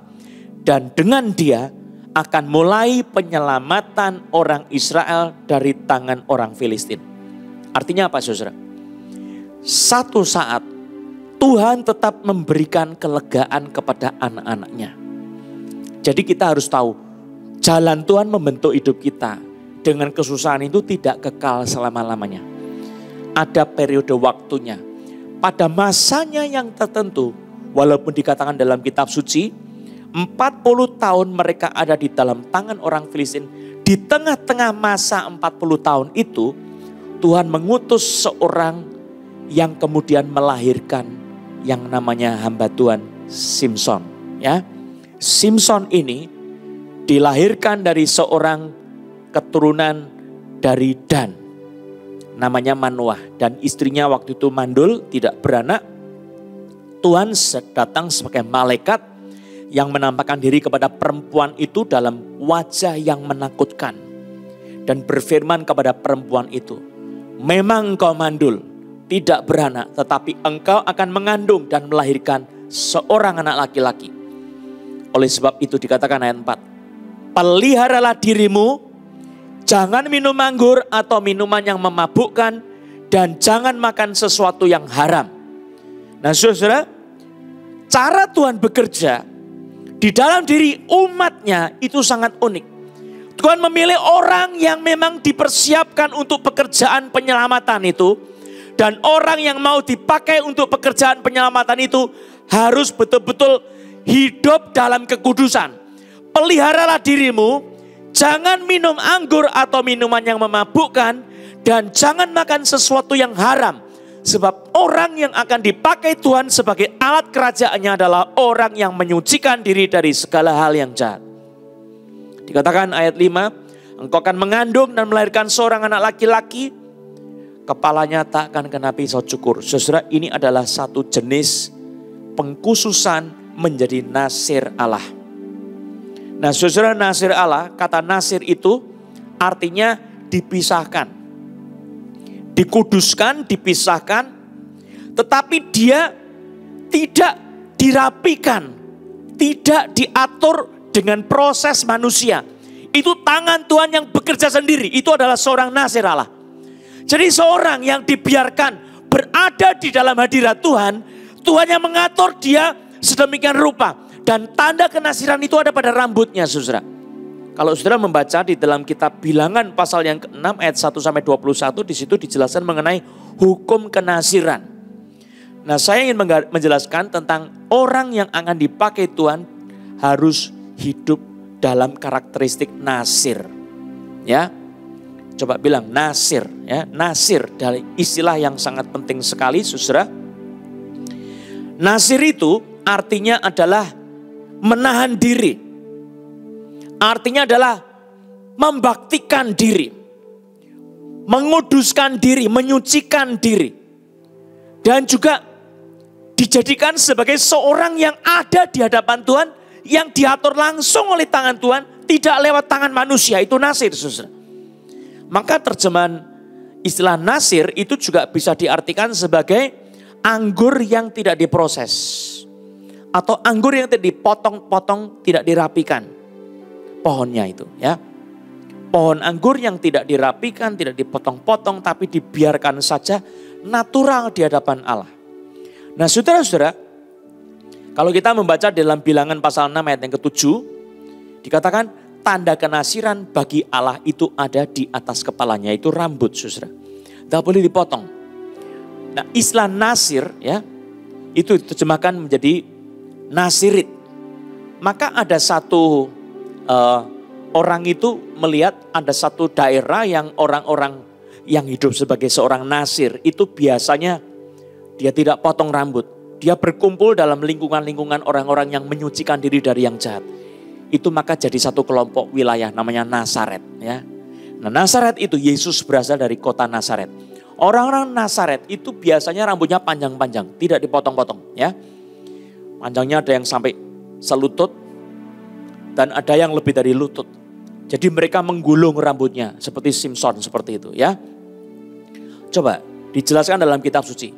Dan dengan dia akan mulai penyelamatan orang Israel dari tangan orang Filistin. Artinya apa, saudara? Satu saat Tuhan tetap memberikan kelegaan kepada anak-anaknya. Jadi kita harus tahu, jalan Tuhan membentuk hidup kita dengan kesusahan itu tidak kekal selama-lamanya. Ada periode waktunya. Pada masanya yang tertentu, walaupun dikatakan dalam kitab suci, 40 tahun mereka ada di dalam tangan orang Filistin. Di tengah-tengah masa 40 tahun itu, Tuhan mengutus seorang yang kemudian melahirkan yang namanya hamba Tuhan, Simson. Ya, Simson ini dilahirkan dari seorang keturunan dari Dan, namanya Manoah, dan istrinya waktu itu mandul, tidak beranak. Tuhan datang sebagai malaikat yang menampakkan diri kepada perempuan itu dalam wajah yang menakutkan dan berfirman kepada perempuan itu, memang engkau mandul, tidak beranak, tetapi engkau akan mengandung dan melahirkan seorang anak laki-laki. Oleh sebab itu dikatakan ayat 4, peliharalah dirimu, jangan minum anggur atau minuman yang memabukkan, dan jangan makan sesuatu yang haram. Nah saudara, cara Tuhan bekerja di dalam diri umatnya itu sangat unik. Tuhan memilih orang yang memang dipersiapkan untuk pekerjaan penyelamatan itu. Dan orang yang mau dipakai untuk pekerjaan penyelamatan itu harus betul-betul hidup dalam kekudusan. Peliharalah dirimu, jangan minum anggur atau minuman yang memabukkan, dan jangan makan sesuatu yang haram. Sebab orang yang akan dipakai Tuhan sebagai alat kerajaannya adalah orang yang menyucikan diri dari segala hal yang jahat. Dikatakan ayat 5, engkau akan mengandung dan melahirkan seorang anak laki-laki, kepalanya tak akan kena pisau cukur. Saudara, ini adalah satu jenis pengkhususan menjadi nazir Allah. Nah saudara, nazir Allah, kata nazir itu artinya dipisahkan, dikuduskan, dipisahkan, tetapi dia tidak dirapikan, tidak diatur dengan proses manusia. Itu tangan Tuhan yang bekerja sendiri, itu adalah seorang nazir Allah. Jadi seorang yang dibiarkan berada di dalam hadirat Tuhan, Tuhan yang mengatur dia sedemikian rupa. Dan tanda kenasiran itu ada pada rambutnya, saudara. Kalau saudara membaca di dalam kitab Bilangan pasal yang ke-6 ayat 1-21, di situ dijelaskan mengenai hukum kenasiran. Nah, saya ingin menjelaskan tentang orang yang akan dipakai Tuhan harus hidup dalam karakteristik nasir. Ya. Coba bilang nasir, ya, nasir dari istilah yang sangat penting sekali, saudara. Nasir itu artinya adalah menahan diri. Artinya adalah membaktikan diri, menguduskan diri, menyucikan diri. Dan juga dijadikan sebagai seorang yang ada di hadapan Tuhan, yang diatur langsung oleh tangan Tuhan, tidak lewat tangan manusia. Itu nasir, saudara. Maka terjemahan istilah nasir itu juga bisa diartikan sebagai anggur yang tidak diproses. Atau anggur yang tidak dipotong-potong, tidak dirapikan. Pohonnya itu, ya. Pohon anggur yang tidak dirapikan, tidak dipotong-potong, tapi dibiarkan saja natural di hadapan Allah. Nah saudara-saudara, kalau kita membaca dalam Bilangan pasal 6 ayat yang ke-7, dikatakan tanda kenasiran bagi Allah itu ada di atas kepalanya, itu rambut, saudara. Tidak boleh dipotong. Nah istilah nasir, ya, itu diterjemahkan menjadi nasirit. Maka ada satu orang itu melihat ada satu daerah yang orang-orang yang hidup sebagai seorang nasir itu biasanya dia tidak potong rambut. Dia berkumpul dalam lingkungan-lingkungan orang-orang yang menyucikan diri dari yang jahat. itu maka jadi satu kelompok wilayah namanya Nazaret ya. Nah, Nazaret itu Yesus berasal dari kota Nazaret. Orang-orang Nazaret itu biasanya rambutnya panjang-panjang, tidak dipotong-potong ya. Panjangnya ada yang sampai selutut dan ada yang lebih dari lutut. Jadi mereka menggulung rambutnya seperti Simpson seperti itu ya. Coba dijelaskan dalam kitab suci.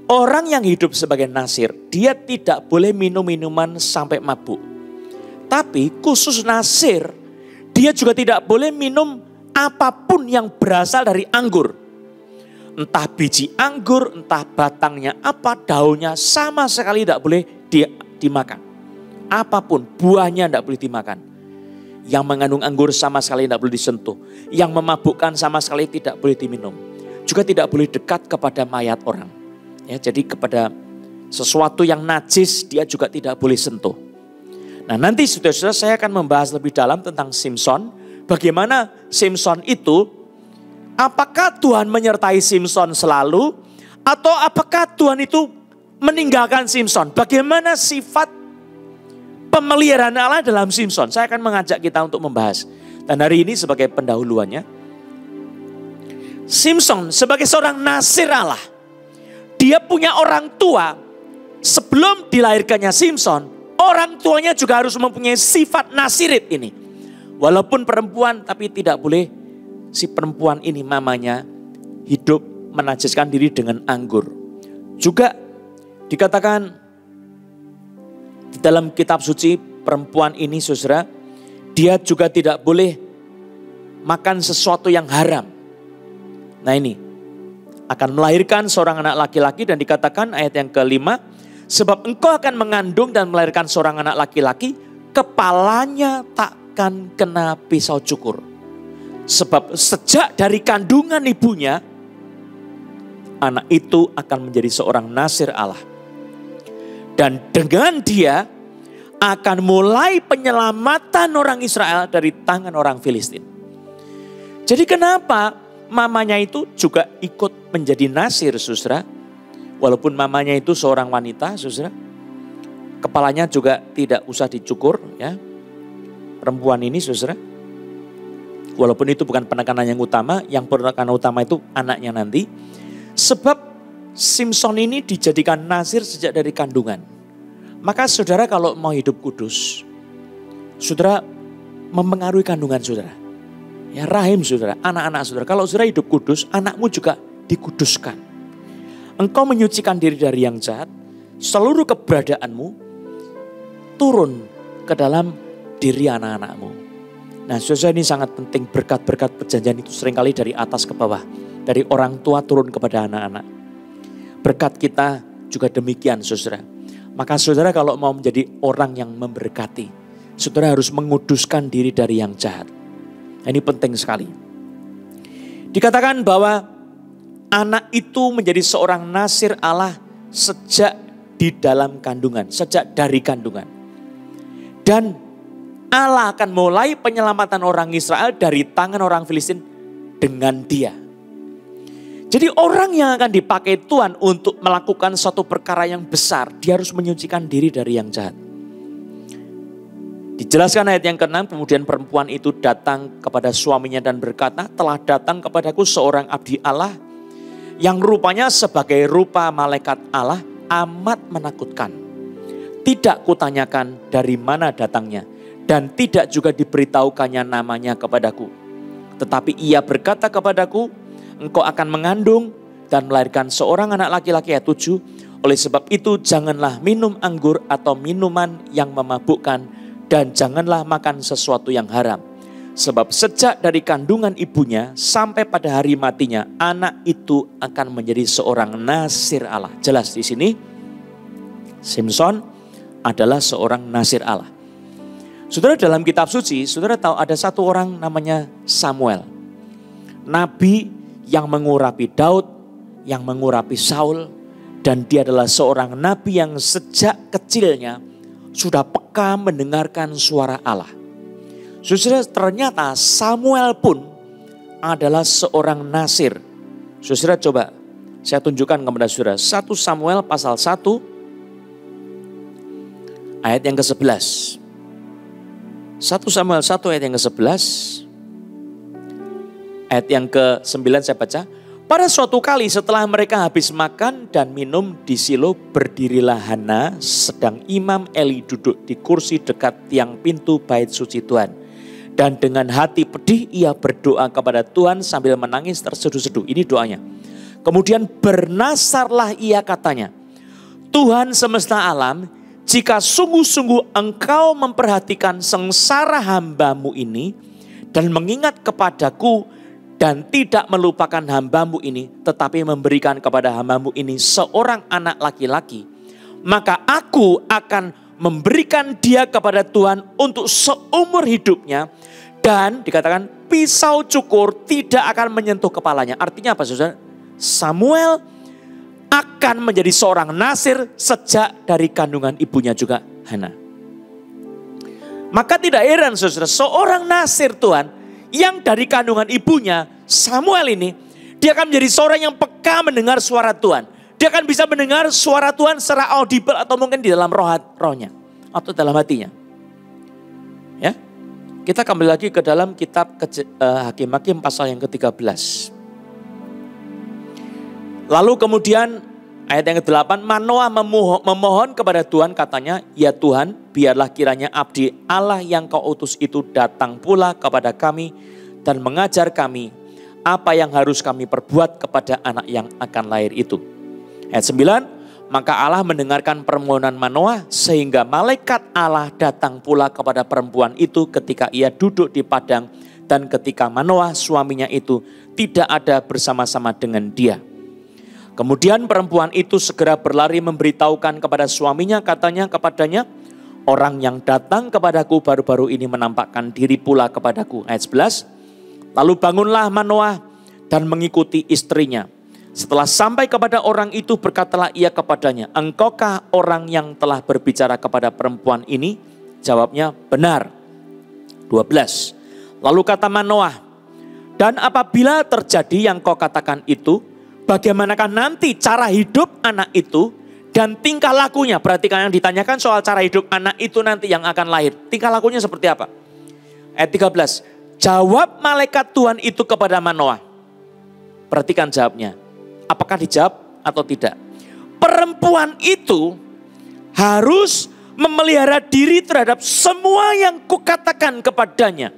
Orang yang hidup sebagai Nasir, dia tidak boleh minum minuman sampai mabuk. Tapi khusus Nasir, dia juga tidak boleh minum apapun yang berasal dari anggur. Entah biji anggur, entah batangnya apa, daunnya sama sekali tidak boleh dimakan. Apapun, buahnya tidak boleh dimakan. Yang mengandung anggur sama sekali tidak boleh disentuh. Yang memabukkan sama sekali tidak boleh diminum. Juga tidak boleh dekat kepada mayat orang. Ya, jadi kepada sesuatu yang najis dia juga tidak boleh sentuh. Nah, nanti saudara-saudara saya akan membahas lebih dalam tentang Simpson. Bagaimana Simpson itu, apakah Tuhan menyertai Simpson selalu atau apakah Tuhan itu meninggalkan Simpson? Bagaimana sifat pemeliharaan Allah dalam Simpson? Saya akan mengajak kita untuk membahas. Dan hari ini sebagai pendahuluannya, Simpson sebagai seorang Nasir Allah, dia punya orang tua. Sebelum dilahirkannya Simpson, orang tuanya juga harus mempunyai sifat Nasirit ini. Walaupun perempuan, tapi tidak boleh si perempuan ini mamanya hidup menajiskan diri dengan anggur. Juga dikatakan di dalam kitab suci, perempuan ini saudara, dia juga tidak boleh makan sesuatu yang haram. Nah ini, akan melahirkan seorang anak laki-laki dan dikatakan ayat yang kelima, sebab engkau akan mengandung dan melahirkan seorang anak laki-laki, kepalanya takkan kena pisau cukur. Sebab sejak dari kandungan ibunya, anak itu akan menjadi seorang Nasir Allah. Dan dengan dia akan mulai penyelamatan orang Israel dari tangan orang Filistin. Jadi kenapa mamanya itu juga ikut menjadi Nasir, saudara? Walaupun mamanya itu seorang wanita, saudara, kepalanya juga tidak usah dicukur, ya. Perempuan ini, saudara, walaupun itu bukan penekanan yang penekanan utama itu anaknya nanti. Sebab Simpson ini dijadikan Nasir sejak dari kandungan. Maka saudara kalau mau hidup kudus, saudara mempengaruhi kandungan saudara. Ya, rahim saudara, anak-anak saudara. Kalau saudara hidup kudus, anakmu juga dikuduskan. Engkau menyucikan diri dari yang jahat, seluruh keberadaanmu turun ke dalam diri anak-anakmu. Nah, saudara, ini sangat penting, berkat-berkat perjanjian itu seringkali dari atas ke bawah. Dari orang tua turun kepada anak-anak. Berkat kita juga demikian, saudara. Maka saudara kalau mau menjadi orang yang memberkati, saudara harus menguduskan diri dari yang jahat. Ini penting sekali. Dikatakan bahwa anak itu menjadi seorang Nasir Allah sejak di dalam kandungan, sejak dari kandungan. Dan Allah akan mulai penyelamatan orang Israel dari tangan orang Filistin dengan dia. Jadi orang yang akan dipakai Tuhan untuk melakukan suatu perkara yang besar, dia harus menyucikan diri dari yang jahat. Dijelaskan ayat yang ke-6, kemudian perempuan itu datang kepada suaminya dan berkata, telah datang kepadaku seorang abdi Allah yang rupanya sebagai rupa malaikat Allah amat menakutkan. Tidak kutanyakan dari mana datangnya dan tidak juga diberitahukannya namanya kepadaku. Tetapi ia berkata kepadaku, engkau akan mengandung dan melahirkan seorang anak laki-laki. Ayat 7, oleh sebab itu janganlah minum anggur atau minuman yang memabukkan dan janganlah makan sesuatu yang haram. Sebab sejak dari kandungan ibunya sampai pada hari matinya, anak itu akan menjadi seorang Nasir Allah. Jelas di sini, Simpson adalah seorang Nasir Allah. Saudara, dalam kitab suci, saudara tahu ada satu orang namanya Samuel. Nabi yang mengurapi Daud, yang mengurapi Saul. Dan dia adalah seorang nabi yang sejak kecilnya sudah peka mendengarkan suara Allah. Saudara, ternyata Samuel pun adalah seorang Nasir. Saudara, coba saya tunjukkan kepada saudara. 1 Samuel pasal 1 ayat yang ke-11. 1 Samuel 1 ayat yang ke-11. Ayat yang ke-9 saya baca. Pada suatu kali setelah mereka habis makan dan minum di Silo, berdirilah Hana sedang Imam Eli duduk di kursi dekat tiang pintu bait suci Tuhan. Dan dengan hati pedih ia berdoa kepada Tuhan sambil menangis terseduh-seduh. Ini doanya. Kemudian bernasarlah ia katanya, Tuhan semesta alam, jika sungguh-sungguh engkau memperhatikan sengsara hambamu ini dan mengingat kepadaku dan tidak melupakan hambamu ini, tetapi memberikan kepada hambamu ini seorang anak laki-laki, maka aku akan memberikan dia kepada Tuhan untuk seumur hidupnya, dan dikatakan pisau cukur tidak akan menyentuh kepalanya. Artinya apa saudara? Samuel akan menjadi seorang nasir sejak dari kandungan ibunya juga Hana. Maka tidak heran saudara, seorang nasir Tuhan yang dari kandungan ibunya Samuel ini, dia akan menjadi seorang yang peka mendengar suara Tuhan. Dia akan bisa mendengar suara Tuhan secara audible atau mungkin di dalam rohnya atau dalam hatinya. Ya, kita kembali lagi ke dalam kitab Hakim-Hakim pasal yang ke-13. Lalu kemudian ayat yang ke-8, Manoah memohon kepada Tuhan, katanya, ya Tuhan, biarlah kiranya abdi Allah yang kau utus itu datang pula kepada kami dan mengajar kami apa yang harus kami perbuat kepada anak yang akan lahir itu. Ayat 9, maka Allah mendengarkan permohonan Manoah sehingga malaikat Allah datang pula kepada perempuan itu ketika ia duduk di padang dan ketika Manoah suaminya itu tidak ada bersama-sama dengan dia. Kemudian perempuan itu segera berlari memberitahukan kepada suaminya, katanya kepadanya, orang yang datang kepadaku baru-baru ini menampakkan diri pula kepadaku. Ayat 11, lalu bangunlah Manoah dan mengikuti istrinya. Setelah sampai kepada orang itu berkatalah ia kepadanya, engkaukah orang yang telah berbicara kepada perempuan ini? Jawabnya, benar. 12, lalu kata Manoah, dan apabila terjadi yang kau katakan itu, bagaimanakah nanti cara hidup anak itu dan tingkah lakunya? Perhatikan yang ditanyakan soal cara hidup anak itu nanti yang akan lahir. Tingkah lakunya seperti apa? Ayat 13. Jawab malaikat Tuhan itu kepada Manoah. Perhatikan jawabnya. Apakah dijawab atau tidak? Perempuan itu harus memelihara diri terhadap semua yang kukatakan kepadanya.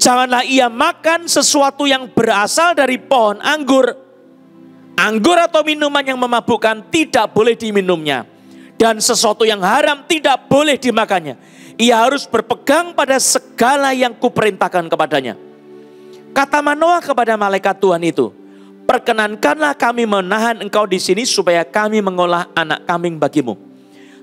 Janganlah ia makan sesuatu yang berasal dari pohon anggur. Anggur atau minuman yang memabukkan tidak boleh diminumnya. Dan sesuatu yang haram tidak boleh dimakannya. Ia harus berpegang pada segala yang kuperintahkan kepadanya. Kata Manoah kepada malaikat Tuhan itu, perkenankanlah kami menahan engkau di sini supaya kami mengolah anak kambing bagimu.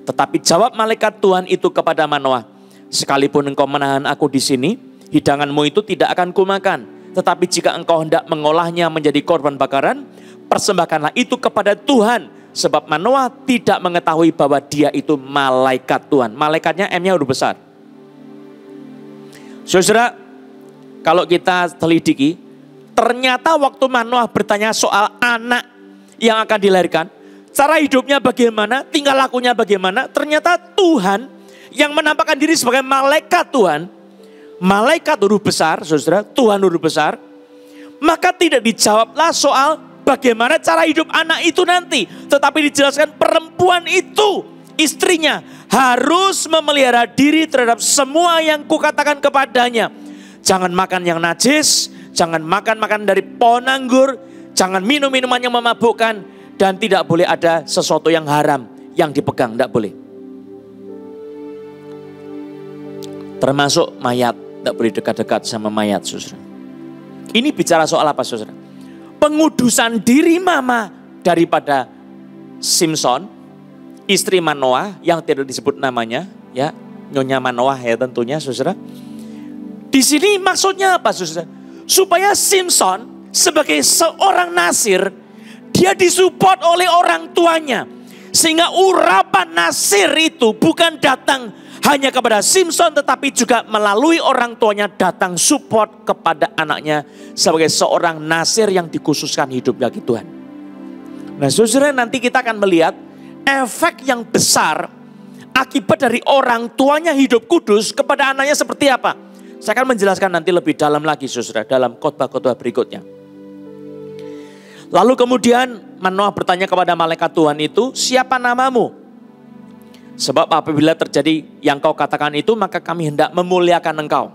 Tetapi jawab malaikat Tuhan itu kepada Manoah, sekalipun engkau menahan aku di sini, hidanganmu itu tidak akan kumakan. Tetapi jika engkau hendak mengolahnya menjadi korban bakaran, persembahkanlah itu kepada Tuhan. Sebab Manoah tidak mengetahui bahwa dia itu malaikat Tuhan. Malaikatnya M-nya huruf besar. Saudara, kalau kita telidiki, ternyata waktu Manoah bertanya soal anak yang akan dilahirkan, cara hidupnya bagaimana, tingkah lakunya bagaimana, ternyata Tuhan yang menampakkan diri sebagai malaikat Tuhan. Malaikat huruf besar, saudara, Tuhan huruf besar. Maka tidak dijawablah soal bagaimana cara hidup anak itu nanti. Tetapi dijelaskan perempuan itu, istrinya, harus memelihara diri terhadap semua yang kukatakan kepadanya. Jangan makan yang najis, jangan makan dari pohon anggur, jangan minum minuman yang memabukkan, dan tidak boleh ada sesuatu yang haram yang dipegang, tidak boleh. Termasuk mayat, tidak boleh dekat-dekat sama mayat, saudara. Ini bicara soal apa, saudara? Pengudusan diri mama daripada Simson, istri Manoah yang tidak disebut namanya, ya, Nyonya Manoah ya tentunya, saudara. Di sini maksudnya apa, saudara? Supaya Simson sebagai seorang nasir, dia disupport oleh orang tuanya. Sehingga urapan nasir itu bukan datang hanya kepada Simson, tetapi juga melalui orang tuanya datang support kepada anaknya sebagai seorang nasir yang dikhususkan hidup bagi Tuhan. Nah saudara, nanti kita akan melihat efek yang besar akibat dari orang tuanya hidup kudus kepada anaknya seperti apa? Saya akan menjelaskan nanti lebih dalam lagi saudara dalam khotbah-khotbah berikutnya. Lalu kemudian Manoah bertanya kepada malaikat Tuhan itu, siapa namamu? Sebab apabila terjadi yang kau katakan itu, maka kami hendak memuliakan engkau.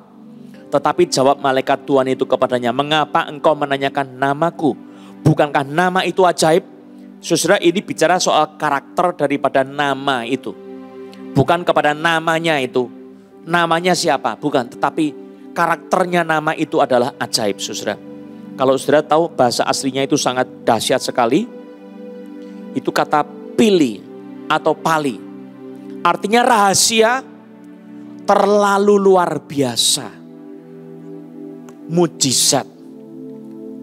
Tetapi jawab malaikat Tuhan itu kepadanya, mengapa engkau menanyakan namaku? Bukankah nama itu ajaib? Saudara, ini bicara soal karakter daripada nama itu. Bukan kepada namanya itu. Namanya siapa? Bukan, tetapi karakternya nama itu adalah ajaib, saudara. Kalau saudara tahu bahasa aslinya itu sangat dahsyat sekali. Itu kata pili atau pali. Artinya rahasia terlalu luar biasa. Mujizat.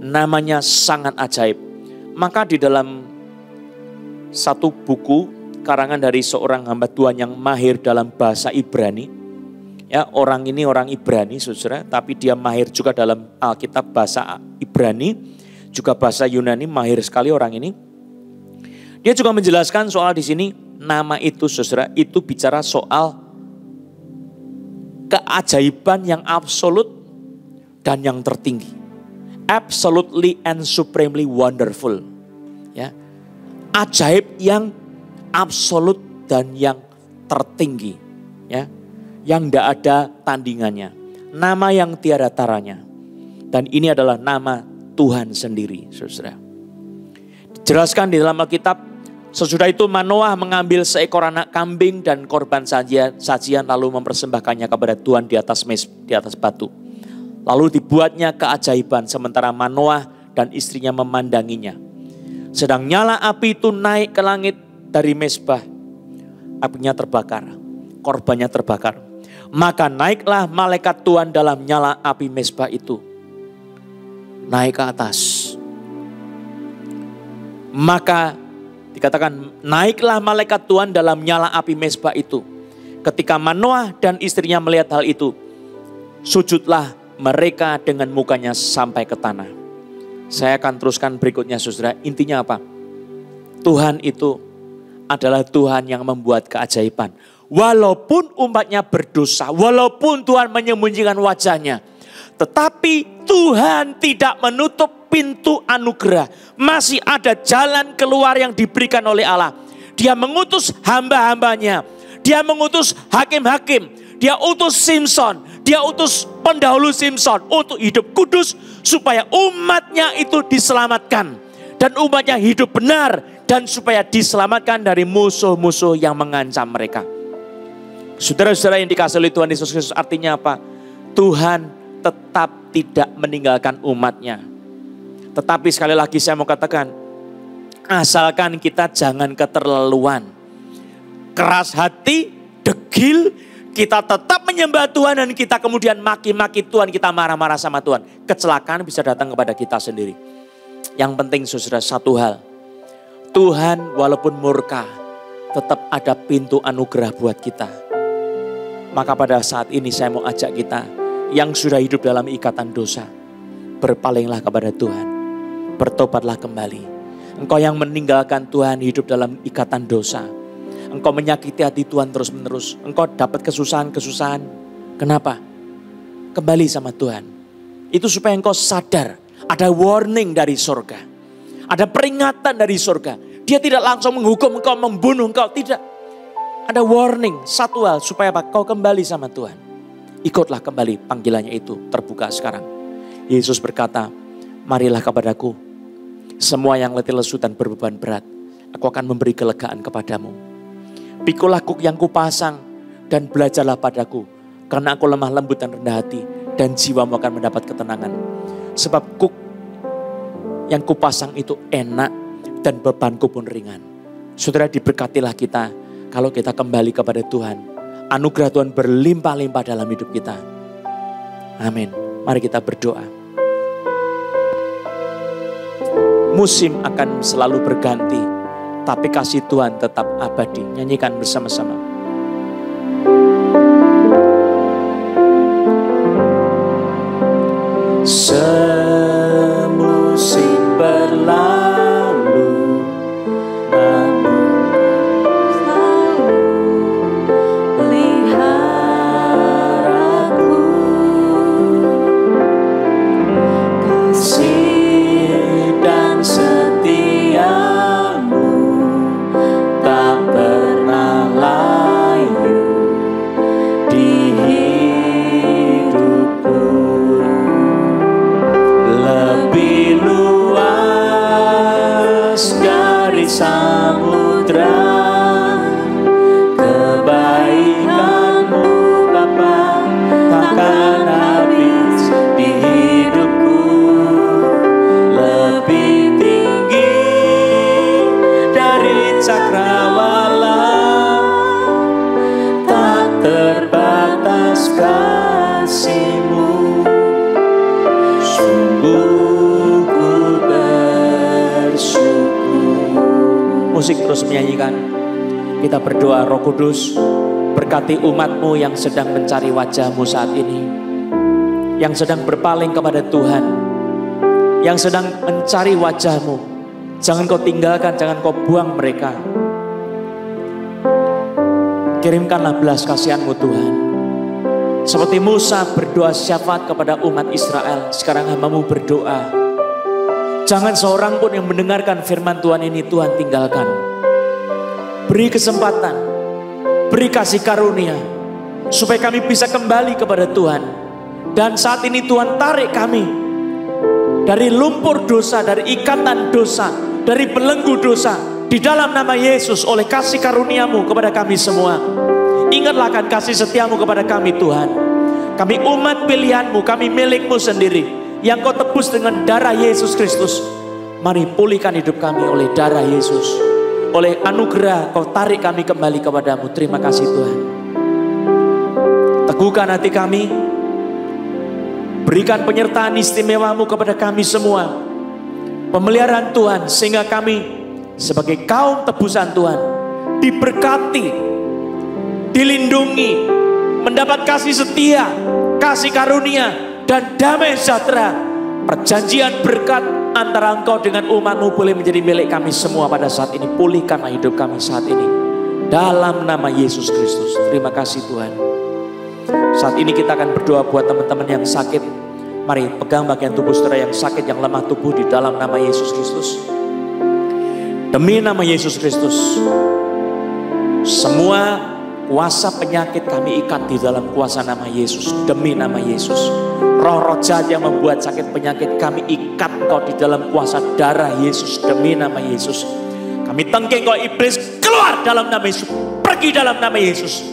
Namanya sangat ajaib. Maka di dalam satu buku karangan dari seorang hamba Tuhan yang mahir dalam bahasa Ibrani. Ya, orang ini orang Ibrani saudara, tapi dia mahir juga dalam Alkitab bahasa Ibrani, juga bahasa Yunani, mahir sekali orang ini. Dia juga menjelaskan soal di sini nama itu saudara, itu bicara soal keajaiban yang absolut dan yang tertinggi. Absolutely and supremely wonderful. Ya. Ajaib yang absolut dan yang tertinggi. Ya. Yang tidak ada tandingannya. Nama yang tiada taranya. Dan ini adalah nama Tuhan sendiri, saudara. Dijelaskan di dalam Alkitab, sesudah itu Manoah mengambil seekor anak kambing dan korban sajian lalu mempersembahkannya kepada Tuhan di atas batu. Lalu dibuatnya keajaiban sementara Manoah dan istrinya memandanginya. Sedang nyala api itu naik ke langit dari mezbah. Apinya terbakar, korbannya terbakar. Maka naiklah malaikat Tuhan dalam nyala api mezbah itu. Naik ke atas. Maka dikatakan naiklah malaikat Tuhan dalam nyala api mezbah itu. Ketika Manoah dan istrinya melihat hal itu, sujudlah mereka dengan mukanya sampai ke tanah. Saya akan teruskan berikutnya saudara. Intinya apa? Tuhan itu adalah Tuhan yang membuat keajaiban. Walaupun umatnya berdosa, walaupun Tuhan menyembunyikan wajahnya, tetapi Tuhan tidak menutup pintu anugerah. Masih ada jalan keluar yang diberikan oleh Allah. Dia mengutus hamba-hambanya. Dia mengutus hakim-hakim. Dia utus Simson. Dia utus pendahulu Simson untuk hidup kudus supaya umatnya itu diselamatkan. Dan umatnya hidup benar dan supaya diselamatkan dari musuh-musuh yang mengancam mereka. Saudara-saudara yang dikasihi oleh Tuhan Yesus Kristus, artinya apa? Tuhan tetap tidak meninggalkan umatnya. Tetapi sekali lagi saya mau katakan, asalkan kita jangan keterlaluan. Keras hati, degil, kita tetap menyembah Tuhan dan kita kemudian maki-maki Tuhan, kita marah-marah sama Tuhan. Kecelakaan bisa datang kepada kita sendiri. Yang penting saudara satu hal, Tuhan walaupun murka, tetap ada pintu anugerah buat kita. Maka pada saat ini saya mau ajak kita yang sudah hidup dalam ikatan dosa, berpalinglah kepada Tuhan, bertobatlah kembali. Engkau yang meninggalkan Tuhan hidup dalam ikatan dosa, engkau menyakiti hati Tuhan terus-menerus, engkau dapat kesusahan-kesusahan. Kenapa? Kembali sama Tuhan. Itu supaya engkau sadar, ada warning dari surga, ada peringatan dari surga. Dia tidak langsung menghukum engkau, membunuh engkau, tidak. Ada warning, satu hal, supaya apa? Kau kembali sama Tuhan. Ikutlah kembali, panggilannya itu terbuka sekarang. Yesus berkata, marilah kepadaku, semua yang letih lesu dan berbeban berat, aku akan memberi kelegaan kepadamu. Pikulah kuk yang kupasang dan belajarlah padaku, karena aku lemah lembut dan rendah hati, dan jiwamu akan mendapat ketenangan. Sebab kuk yang kupasang itu enak dan bebanku pun ringan. Saudara, diberkatilah kita kalau kita kembali kepada Tuhan. Anugerah Tuhan berlimpah-limpah dalam hidup kita. Amin. Mari kita berdoa. Musim akan selalu berganti, tapi kasih Tuhan tetap abadi. Nyanyikan bersama-sama. Semusim berlalu, namun lebih luas dari samudra. Kebaikan-Mu Bapa takkan habis di hidupku, lebih tinggi dari cakrawala, tak terbatas kasih-Mu. Sungguh ku bersyukur. Musik terus menyanyikan. Kita berdoa, Roh Kudus, berkati umat-Mu yang sedang mencari wajah-Mu saat ini, yang sedang berpaling kepada Tuhan, yang sedang mencari wajah-Mu. Jangan Kau tinggalkan, jangan Kau buang mereka. Kirimkanlah belas kasihan-Mu Tuhan. Seperti Musa berdoa syafaat kepada umat Israel, sekarang hamba-Mu berdoa, jangan seorang pun yang mendengarkan firman Tuhan ini Tuhan tinggalkan. Beri kesempatan, beri kasih karunia, supaya kami bisa kembali kepada Tuhan. Dan saat ini Tuhan tarik kami dari lumpur dosa, dari ikatan dosa, dari belenggu dosa. Di dalam nama Yesus, oleh kasih karunia-Mu kepada kami semua. Ingatlah akan kasih setia-Mu kepada kami Tuhan. Kami umat pilihan-Mu, kami milik-Mu sendiri, yang Kau tebus dengan darah Yesus Kristus. Mari pulihkan hidup kami oleh darah Yesus. Oleh anugerah Kau tarik kami kembali kepada-Mu. Terima kasih Tuhan. Teguhkan hati kami. Berikan penyertaan istimewa-Mu kepada kami semua. Pemeliharaan Tuhan, sehingga kami sebagai kaum tebusan Tuhan diberkati, dilindungi, mendapat kasih setia, kasih karunia, dan damai sejahtera. Perjanjian berkat antara Engkau dengan umat-Mu boleh menjadi milik kami semua pada saat ini. Pulihkanlah hidup kami saat ini. Dalam nama Yesus Kristus. Terima kasih Tuhan. Saat ini kita akan berdoa buat teman-teman yang sakit. Mari pegang bagian tubuh saudara yang sakit, yang lemah tubuh di dalam nama Yesus Kristus. Demi nama Yesus Kristus, semua kuasa penyakit kami ikat di dalam kuasa nama Yesus. Demi nama Yesus. Roh-roh jahat yang membuat sakit penyakit kami ikat Engkau di dalam kuasa darah Yesus. Demi nama Yesus. Kami tengking Kau iblis, keluar dalam nama Yesus. Pergi dalam nama Yesus.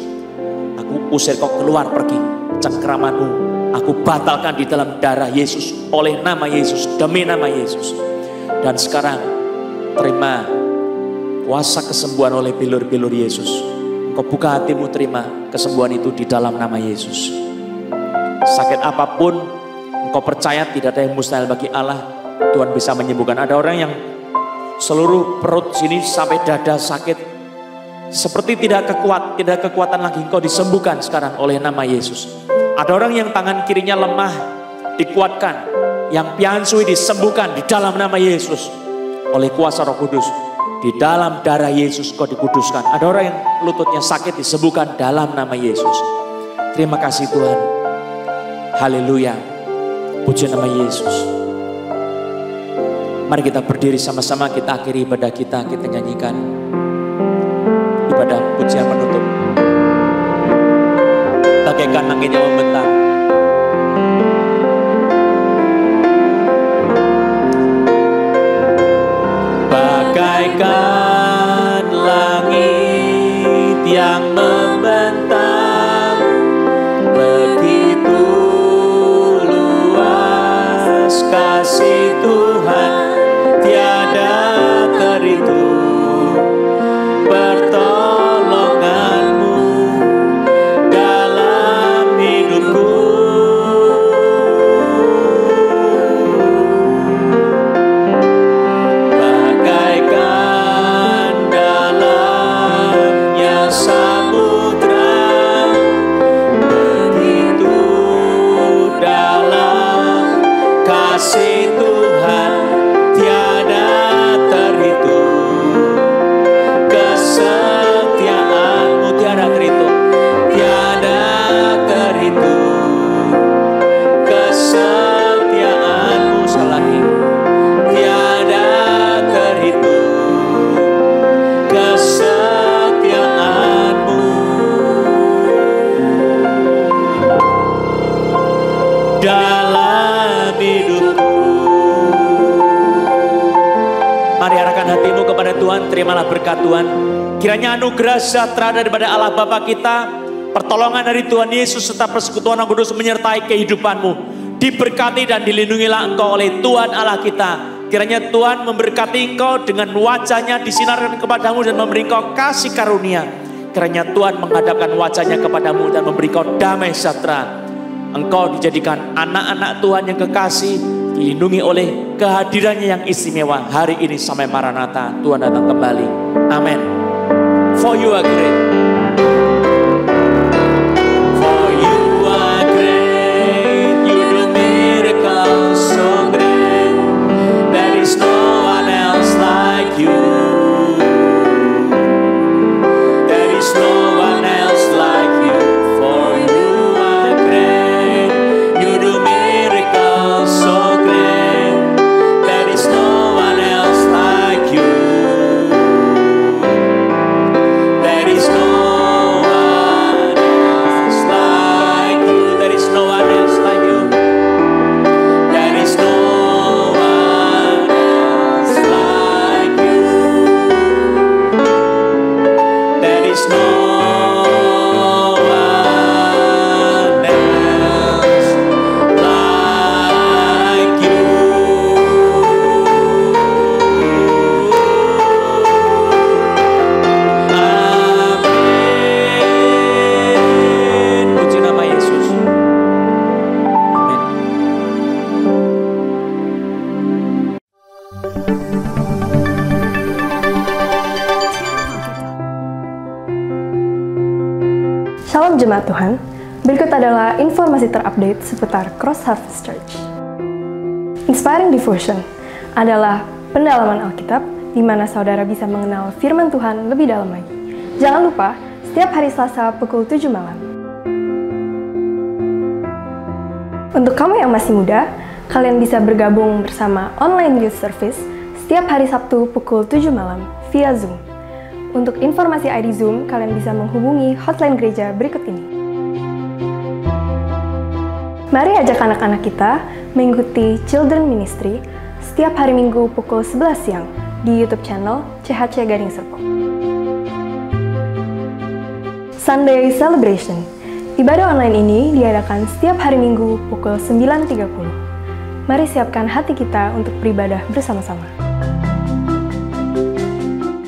Aku usir Kau keluar, pergi. Cengkraman-Mu aku batalkan di dalam darah Yesus. Oleh nama Yesus, demi nama Yesus. Dan sekarang terima kuasa kesembuhan oleh bilur-bilur Yesus. Engkau buka hatimu, terima kesembuhan itu di dalam nama Yesus. Sakit apapun, engkau percaya tidak ada yang mustahil bagi Allah. Tuhan bisa menyembuhkan. Ada orang yang seluruh perut sini sampai dada sakit, seperti tidak kekuatan lagi. Engkau disembuhkan sekarang oleh nama Yesus. Ada orang yang tangan kirinya lemah, dikuatkan. Yang piansui disembuhkan di dalam nama Yesus. Oleh kuasa Roh Kudus. Di dalam darah Yesus Kau dikuduskan. Ada orang yang lututnya sakit disembuhkan dalam nama Yesus. Terima kasih Tuhan. Haleluya. Puji nama Yesus. Mari kita berdiri sama-sama, kita akhiri ibadah kita nyanyikan ibadah pujian penutup. Bagaikan angin yang membentang. Bagaikan langit yang membentang, begitu luas kasih Tuhan, tiada terhitung pertolongan-Mu dalam hidupku. dalam hidupku. Mari arahkan hatimu kepada Tuhan, terimalah berkat Tuhan. Kiranya anugerah sejahtera daripada Allah Bapa kita, pertolongan dari Tuhan Yesus serta persekutuan Roh Kudus menyertai kehidupanmu. Diberkati dan dilindungilah engkau oleh Tuhan Allah kita. Kiranya Tuhan memberkati engkau dengan wajahnya disinarkan kepadamu dan memberi engkau kasih karunia. Kiranya Tuhan menghadapkan wajahnya kepadamu dan memberi engkau damai sejahtera. Engkau dijadikan anak-anak Tuhan yang kekasih, dilindungi oleh kehadirannya yang istimewa hari ini sampai Maranatha. Tuhan datang kembali. Amin. For you are great. For you are great. You do miracles so great. There is no one else like you. There is no one else like you. For you are great. You do miracles so great. There is no one else like you. There is no one else like you. There is no one else like you. There is no one else like you. There is no one else like you. Amin. Puji nama Yesus. Amin. Shalom Jemaat Tuhan, berikut adalah informasi terupdate seputar Cross Harvest Church. Inspiring Devotion adalah pendalaman Alkitab di mana saudara bisa mengenal firman Tuhan lebih dalam lagi. Jangan lupa, setiap hari Selasa pukul 7 malam. Untuk kamu yang masih muda, kalian bisa bergabung bersama online youth service setiap hari Sabtu pukul 7 malam via Zoom. Untuk informasi ID Zoom, kalian bisa menghubungi hotline gereja berikut ini. Mari ajak anak-anak kita mengikuti Children Ministry setiap hari Minggu pukul 11 siang di YouTube channel CHC Gading Serpong. Sunday Celebration. Ibadah online ini diadakan setiap hari Minggu pukul 9.30. Mari siapkan hati kita untuk beribadah bersama-sama.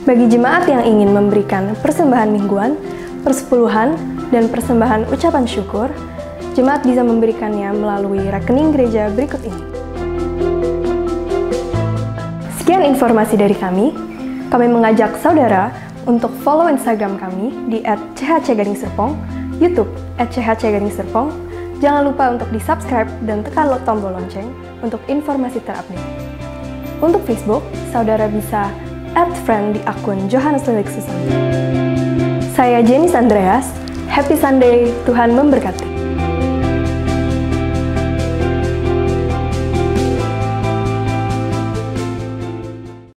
Bagi jemaat yang ingin memberikan persembahan mingguan, persepuluhan, dan persembahan ucapan syukur, jemaat bisa memberikannya melalui rekening gereja berikut ini. Sekian informasi dari kami. Kami mengajak saudara untuk follow Instagram kami di @chcgadingserpong, YouTube @chcgadingserpong. Jangan lupa untuk di-subscribe dan tekan tombol lonceng untuk informasi terupdate. Untuk Facebook, saudara bisa add friend di akun Johannes Lilik Susanto. Saya Jenis Andreas. Happy Sunday, Tuhan memberkati.